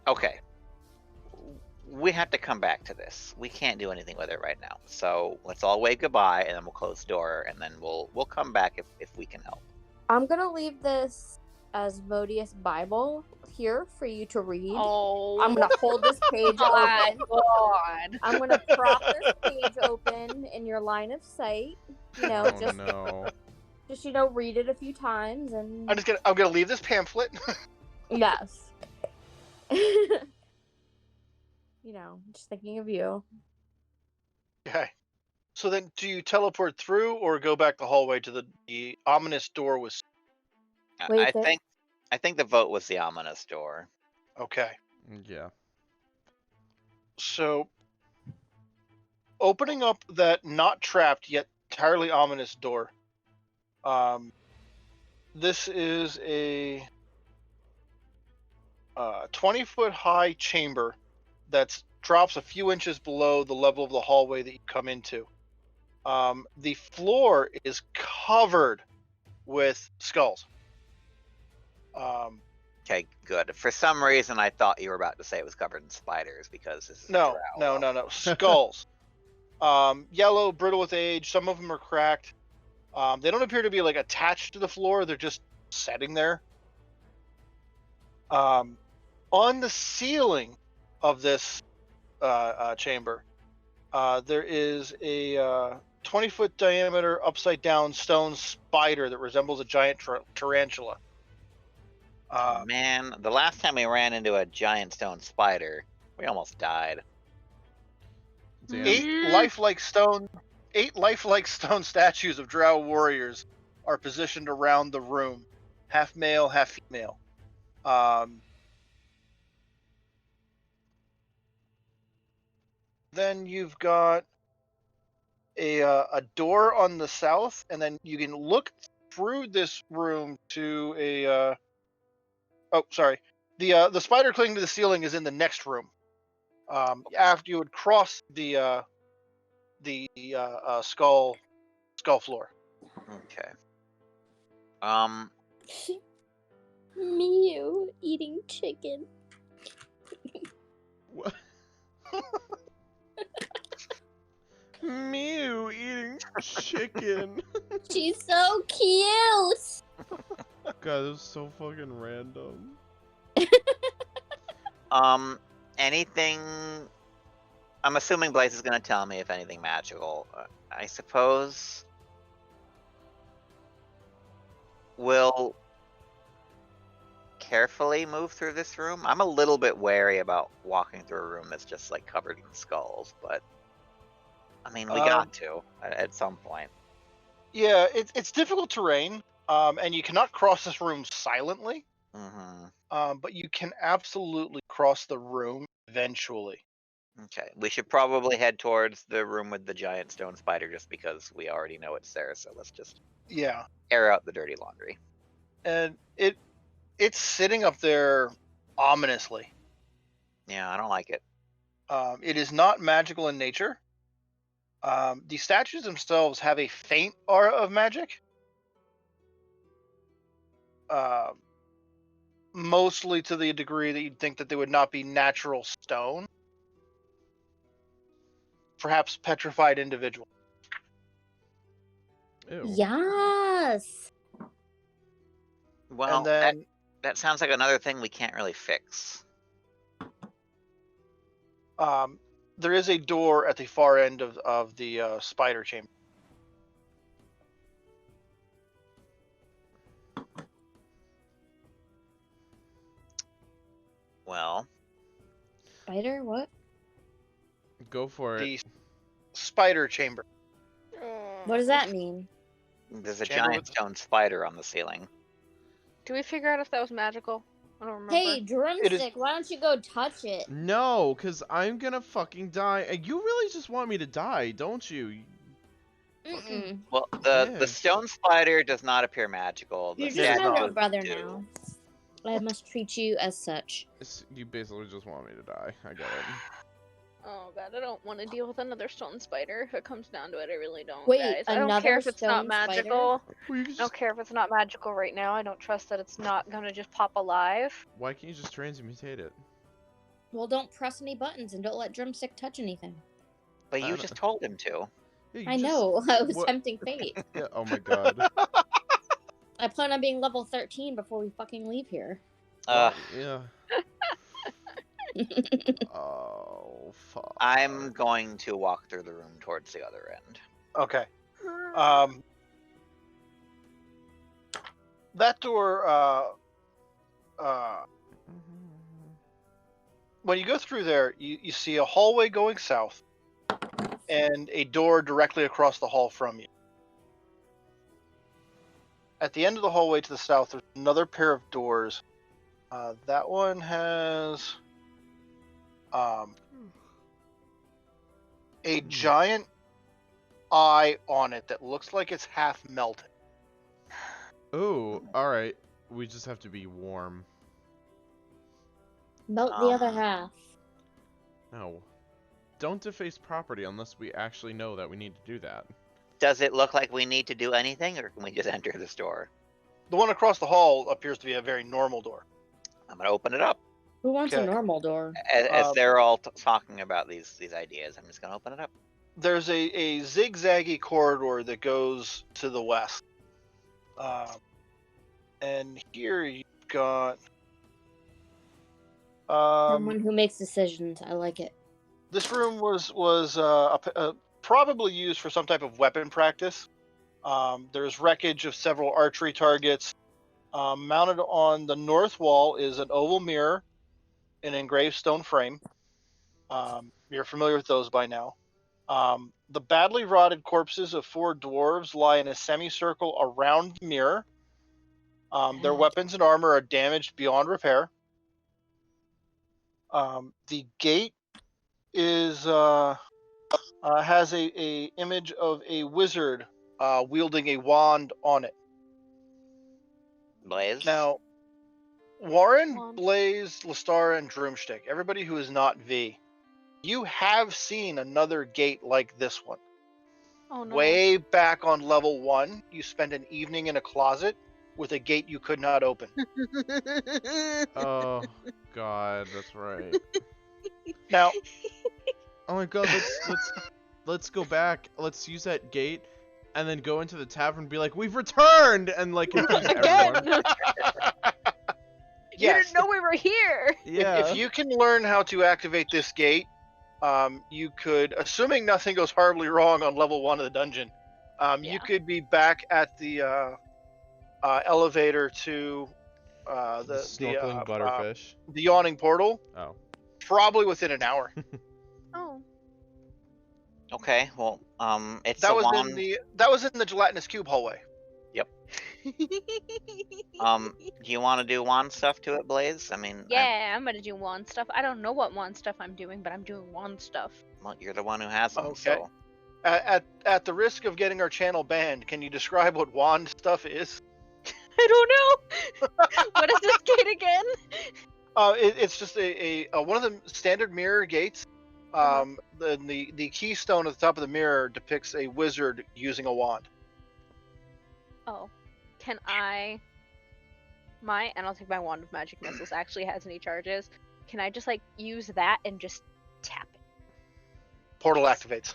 Speaker 6: okay, we have to come back to this. We can't do anything with it right now. So let's all wave goodbye, and then we'll close the door, and then we'll come back if we can help.
Speaker 3: I'm gonna leave this Asmodeus Bible here for you to read.
Speaker 2: Oh,
Speaker 3: I'm gonna hold this page
Speaker 2: my
Speaker 3: open.
Speaker 2: God.
Speaker 3: I'm gonna prop this page open in your line of sight. You know,
Speaker 1: Oh no.
Speaker 3: just read it a few times and.
Speaker 4: I'm gonna leave this pamphlet.
Speaker 3: Yes. You know, just thinking of you.
Speaker 4: Okay. So then, do you teleport through or go back the hallway to the ominous door?
Speaker 3: Wait,
Speaker 6: I think the vote was the ominous door.
Speaker 4: Okay.
Speaker 1: Yeah.
Speaker 4: So, opening up that not trapped yet entirely ominous door. This is a 20-foot high chamber that drops a few inches below the level of the hallway that you come into. The floor is covered with skulls.
Speaker 6: Okay, good. For some reason, I thought you were about to say it was covered in spiders because this is
Speaker 4: No. Skulls. Yellow, brittle with age. Some of them are cracked. They don't appear to be like attached to the floor. They're just sitting there. On the ceiling of this chamber, there is a 20-foot diameter upside down stone spider that resembles a giant tarantula.
Speaker 6: Man, the last time we ran into a giant stone spider, we almost died.
Speaker 1: Damn.
Speaker 4: Eight lifelike stone statues of drow warriors are positioned around the room, half male, half female. Then you've got a door on the south, and then you can look through this room to a. The spider clinging to the ceiling is in the next room. After you would cross the skull floor.
Speaker 6: Okay.
Speaker 3: Mew eating chicken.
Speaker 1: What? Mew eating chicken.
Speaker 3: She's so cute.
Speaker 1: God, this is so fucking random.
Speaker 6: Anything I'm assuming Blaze is going to tell me if anything magical. I suppose we'll carefully move through this room. I'm a little bit wary about walking through a room that's just like covered in skulls, but I mean, we got to at some point.
Speaker 4: Yeah, it's difficult terrain, and you cannot cross this room silently. But you can absolutely cross the room eventually.
Speaker 6: Okay, we should probably head towards the room with the giant stone spider just because we already know it's there, so let's just air out the dirty laundry.
Speaker 4: And it's sitting up there ominously.
Speaker 6: Yeah, I don't like it.
Speaker 4: It is not magical in nature. The statues themselves have a faint aura of magic. Mostly to the degree that you'd think that they would not be natural stone. Perhaps petrified individual.
Speaker 1: Ew.
Speaker 3: Yes.
Speaker 6: Well,
Speaker 4: And then
Speaker 6: that sounds like another thing we can't really fix.
Speaker 4: there is a door at the far end of the spider chamber.
Speaker 6: Well,
Speaker 3: Spider, what?
Speaker 1: Go for it.
Speaker 4: The spider chamber.
Speaker 3: What does that mean?
Speaker 6: there's a
Speaker 4: Chamber
Speaker 6: giant
Speaker 4: with-
Speaker 6: stone spider on the ceiling.
Speaker 2: Do we figure out if that was magical? I don't remember.
Speaker 3: Hey, Drumstick, why don't you go touch it?
Speaker 1: No, because I'm gonna fucking die. You really just want me to die, don't you?
Speaker 3: Mm-mm.
Speaker 6: Well, the
Speaker 1: Yes.
Speaker 6: stone spider does not appear magical. The
Speaker 3: You're just my
Speaker 6: statues
Speaker 3: little brother
Speaker 6: do.
Speaker 3: now. I must treat you as such.
Speaker 1: You basically just want me to die. I get it.
Speaker 2: Oh god, I don't want to deal with another stone spider. If it comes down to it, I really don't.
Speaker 3: Wait,
Speaker 2: guys. I don't
Speaker 3: another
Speaker 2: care if it's not
Speaker 3: stone
Speaker 2: magical.
Speaker 1: Well, you
Speaker 2: I
Speaker 1: just-
Speaker 2: don't care if it's not magical right now. I don't trust that it's not gonna just pop alive.
Speaker 1: Why can't you just transmutate it?
Speaker 3: Well, don't press any buttons and don't let Drumstick touch anything.
Speaker 6: But
Speaker 1: I
Speaker 6: you
Speaker 1: don't-
Speaker 6: just told him to.
Speaker 1: Yeah, you
Speaker 3: I
Speaker 1: just-
Speaker 3: know, I was
Speaker 1: what-
Speaker 3: tempting fate.
Speaker 1: Yeah, oh my god.
Speaker 3: I plan on being level 13 before we fucking leave here.
Speaker 1: Yeah. Oh, fuck.
Speaker 6: I'm going to walk through the room towards the other end.
Speaker 4: Okay. That door. When you go through there, you see a hallway going south, and a door directly across the hall from you. At the end of the hallway to the south, there's another pair of doors. That one has a giant eye on it that looks like it's half melted.
Speaker 1: Oh, alright. We just have to be warm.
Speaker 3: Melt the other half.
Speaker 1: No. Don't deface property unless we actually know that we need to do that.
Speaker 6: Does it look like we need to do anything, or can we just enter this door?
Speaker 4: The one across the hall appears to be a very normal door.
Speaker 6: I'm gonna open it up.
Speaker 3: Who wants a
Speaker 4: Okay.
Speaker 3: normal door?
Speaker 6: As they're all talking about these ideas, I'm just gonna open it up.
Speaker 4: There's a zigzaggy corridor that goes to the west. And here you've got
Speaker 3: Someone who makes decisions. I like it.
Speaker 4: this room was probably used for some type of weapon practice. There's wreckage of several archery targets. Mounted on the north wall is an oval mirror, an engraved stone frame. You're familiar with those by now. The badly rotted corpses of 4 dwarves lie in a semicircle around the mirror. Their weapons and armor are damaged beyond repair. The gate is has a image of a wizard wielding a wand on it.
Speaker 6: Blaze?
Speaker 4: Now, Warren,
Speaker 2: Wand.
Speaker 4: Blaze, Lestara, and Droomstick, everybody who is not V, you have seen another gate like this one.
Speaker 2: Oh no.
Speaker 4: Way back on level 1, you spent an evening in a closet with a gate you could not open.
Speaker 1: Oh, god, that's right.
Speaker 4: Now,
Speaker 1: Oh my god, let's go back. Let's use that gate and then go into the tavern and be like, "We've returned!" and like confuse everyone.
Speaker 2: You
Speaker 4: yes,
Speaker 2: didn't know we were here.
Speaker 1: Yeah.
Speaker 4: if you can learn how to activate this gate, you could, assuming nothing goes horribly wrong on level 1 of the dungeon, you
Speaker 2: Yeah.
Speaker 4: could be back at the elevator to
Speaker 1: The snorkeling butterfish.
Speaker 4: the yawning portal,
Speaker 1: Oh.
Speaker 4: probably within an hour.
Speaker 2: Oh.
Speaker 6: Okay, well, it's
Speaker 4: That
Speaker 6: a
Speaker 4: was
Speaker 6: wand.
Speaker 4: that was in the gelatinous cube hallway.
Speaker 6: Do you want to do wand stuff to it, Blaze? I mean,
Speaker 2: Yeah, I'm gonna do wand stuff. I don't know what wand stuff I'm doing, but I'm doing wand stuff.
Speaker 6: well, you're the one who has them,
Speaker 4: Okay.
Speaker 6: so
Speaker 4: At the risk of getting our channel banned, can you describe what wand stuff is?
Speaker 2: I don't know. What is this gate again?
Speaker 4: It's just a one of the standard mirror gates. The keystone at the top of the mirror depicts a wizard using a wand.
Speaker 2: Oh, can I? And I'll take my wand of magic missiles. Actually, has any charges? Can I just like use that and just tap it?
Speaker 4: Portal activates.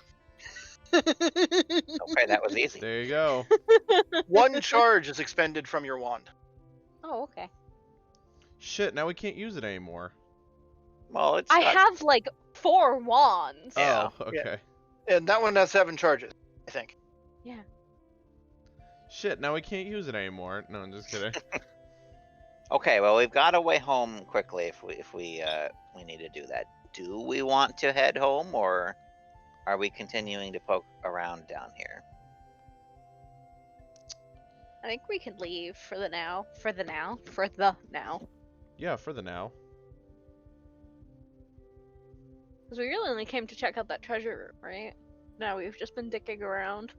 Speaker 6: okay, that was easy.
Speaker 1: There you go.
Speaker 4: 1 charge is expended from your wand.
Speaker 2: Oh, okay.
Speaker 1: Shit, now we can't use it anymore.
Speaker 6: Well, it's
Speaker 2: I
Speaker 6: got-
Speaker 2: have like 4 wands.
Speaker 6: Yeah.
Speaker 1: Oh, okay.
Speaker 4: And that one has 7 charges, I think.
Speaker 1: Shit, now we can't use it anymore. No, I'm just kidding.
Speaker 6: Okay, well, we've got a way home quickly if we need to do that. Do we want to head home, or are we continuing to poke around down here?
Speaker 2: I think we can leave for the now.
Speaker 1: Yeah, for the now.
Speaker 2: Because we really only came to check out that treasure room, right? Now we've just been dicking around.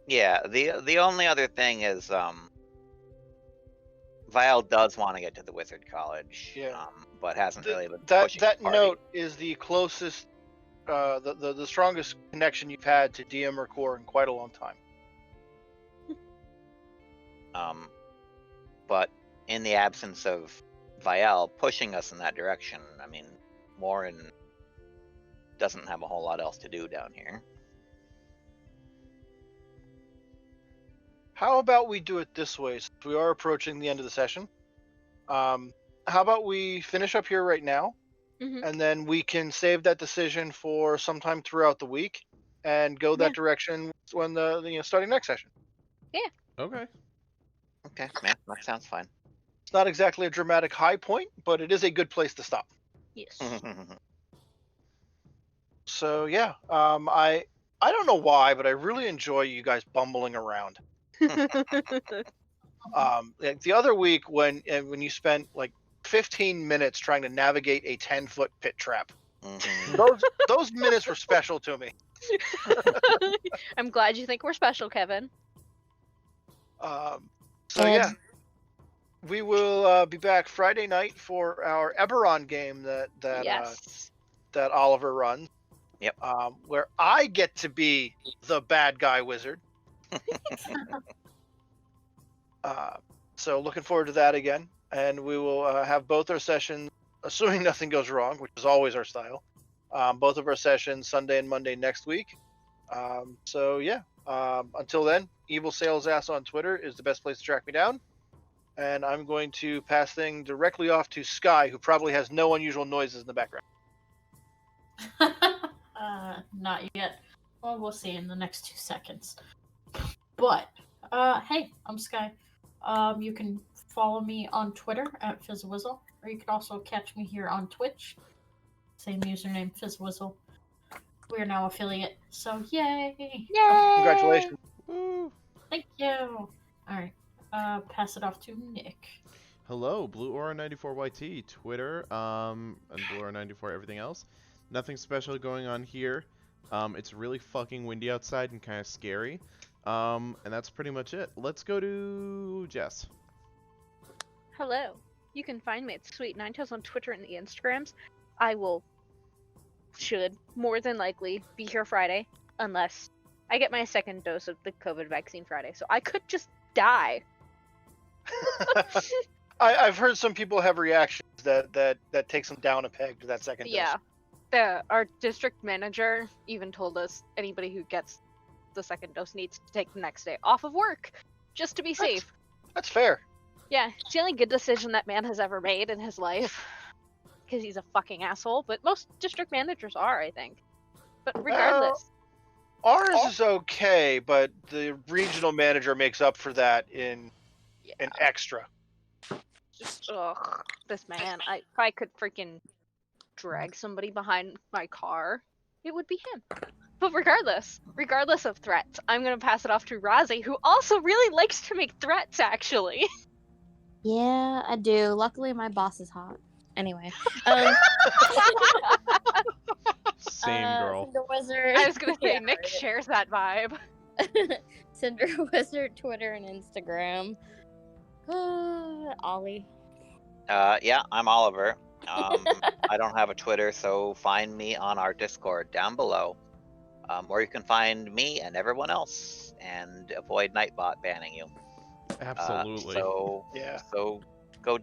Speaker 6: Yeah, the only other thing is Vile does want to get to the Wizard College,
Speaker 4: Yeah.
Speaker 6: but hasn't really been
Speaker 4: That
Speaker 6: pushing the party.
Speaker 4: note is the closest, the strongest connection you've had to DM or core in quite a long time.
Speaker 6: But in the absence of Vial pushing us in that direction, I mean, Warren doesn't have a whole lot else to do down here.
Speaker 4: How about we do it this way, since we are approaching the end of the session? How about we finish up here right now,
Speaker 2: Mhm.
Speaker 4: and then we can save that decision for sometime throughout the week, and go that
Speaker 2: Yeah.
Speaker 4: direction when starting next session.
Speaker 1: Okay.
Speaker 6: Okay, yeah, that sounds fine.
Speaker 4: It's not exactly a dramatic high point, but it is a good place to stop.
Speaker 2: Yes.
Speaker 4: So yeah, I don't know why, but I really enjoy you guys bumbling around. Like the other week when you spent like 15 minutes trying to navigate a 10-foot pit trap, those minutes were special to me.
Speaker 2: I'm glad you think we're special, Kevin.
Speaker 4: So yeah, we will be back Friday night for our Eberron game that
Speaker 2: Yes.
Speaker 4: that Oliver runs.
Speaker 6: Yep.
Speaker 4: Where I get to be the bad guy wizard. So looking forward to that again, and we will have both our sessions, assuming nothing goes wrong, which is always our style. Both of our sessions Sunday and Monday next week. So yeah, until then, Evil Sales Ass on Twitter is the best place to track me down. And I'm going to pass things directly off to Sky, who probably has no unusual noises in the background.
Speaker 5: Not yet. Well, we'll see in the next 2 seconds. But, hey, I'm Sky. You can follow me on Twitter at FizzWizzle, or you can also catch me here on Twitch. Same username, FizzWizzle. We're now affiliate, so yay!
Speaker 2: Yay!
Speaker 4: Congratulations.
Speaker 1: Woo.
Speaker 5: Thank you! Alright, pass it off to Nick.
Speaker 1: Hello, Blue Aura 94YT, Twitter, and Blue Aura 94 everything else. Nothing special going on here. It's really fucking windy outside and kind of scary. And that's pretty much it. Let's go to Jess.
Speaker 2: Hello. You can find me at Sweet Ninetales on Twitter and the Instagrams. I should more than likely be here Friday, unless I get my second dose of the COVID vaccine Friday. So I could just die.
Speaker 4: I've heard some people have reactions that takes them down a peg to that second dose.
Speaker 2: Yeah. Our district manager even told us anybody who gets the second dose needs to take the next day off of work just to be safe.
Speaker 4: That's fair.
Speaker 2: Yeah, it's the only good decision that man has ever made in his life. because he's a fucking asshole, but most district managers are, I think. But
Speaker 4: Well,
Speaker 2: regardless,
Speaker 4: ours is okay, but the regional manager makes up for that in
Speaker 2: yeah,
Speaker 4: an extra.
Speaker 2: just ugh, this man. If I could freaking drag somebody behind my car, it would be him. But regardless of threats, I'm gonna pass it off to Razi, who also really likes to make threats, actually.
Speaker 3: Yeah, I do. Luckily, my boss is hot. Anyway,
Speaker 1: Same girl.
Speaker 3: Cinder Wizard.
Speaker 2: I was gonna say
Speaker 3: Yeah,
Speaker 2: Nick
Speaker 3: right.
Speaker 2: shares that vibe.
Speaker 3: Cinder Wizard, Twitter and Instagram. Ollie.
Speaker 6: Yeah, I'm Oliver. I don't have a Twitter, so find me on our Discord down below. Or you can find me and everyone else and avoid Nightbot banning you.
Speaker 1: Absolutely.
Speaker 4: Yeah.
Speaker 6: So go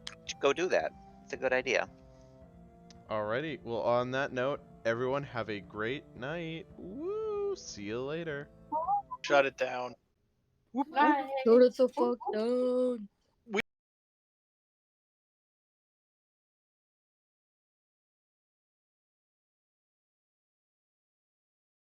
Speaker 6: do that. It's a good idea.
Speaker 1: Alrighty. Well, on that note, everyone have a great night. Woo! See you later.
Speaker 4: Shut it down.
Speaker 5: Bye.
Speaker 3: Shut it the fuck down.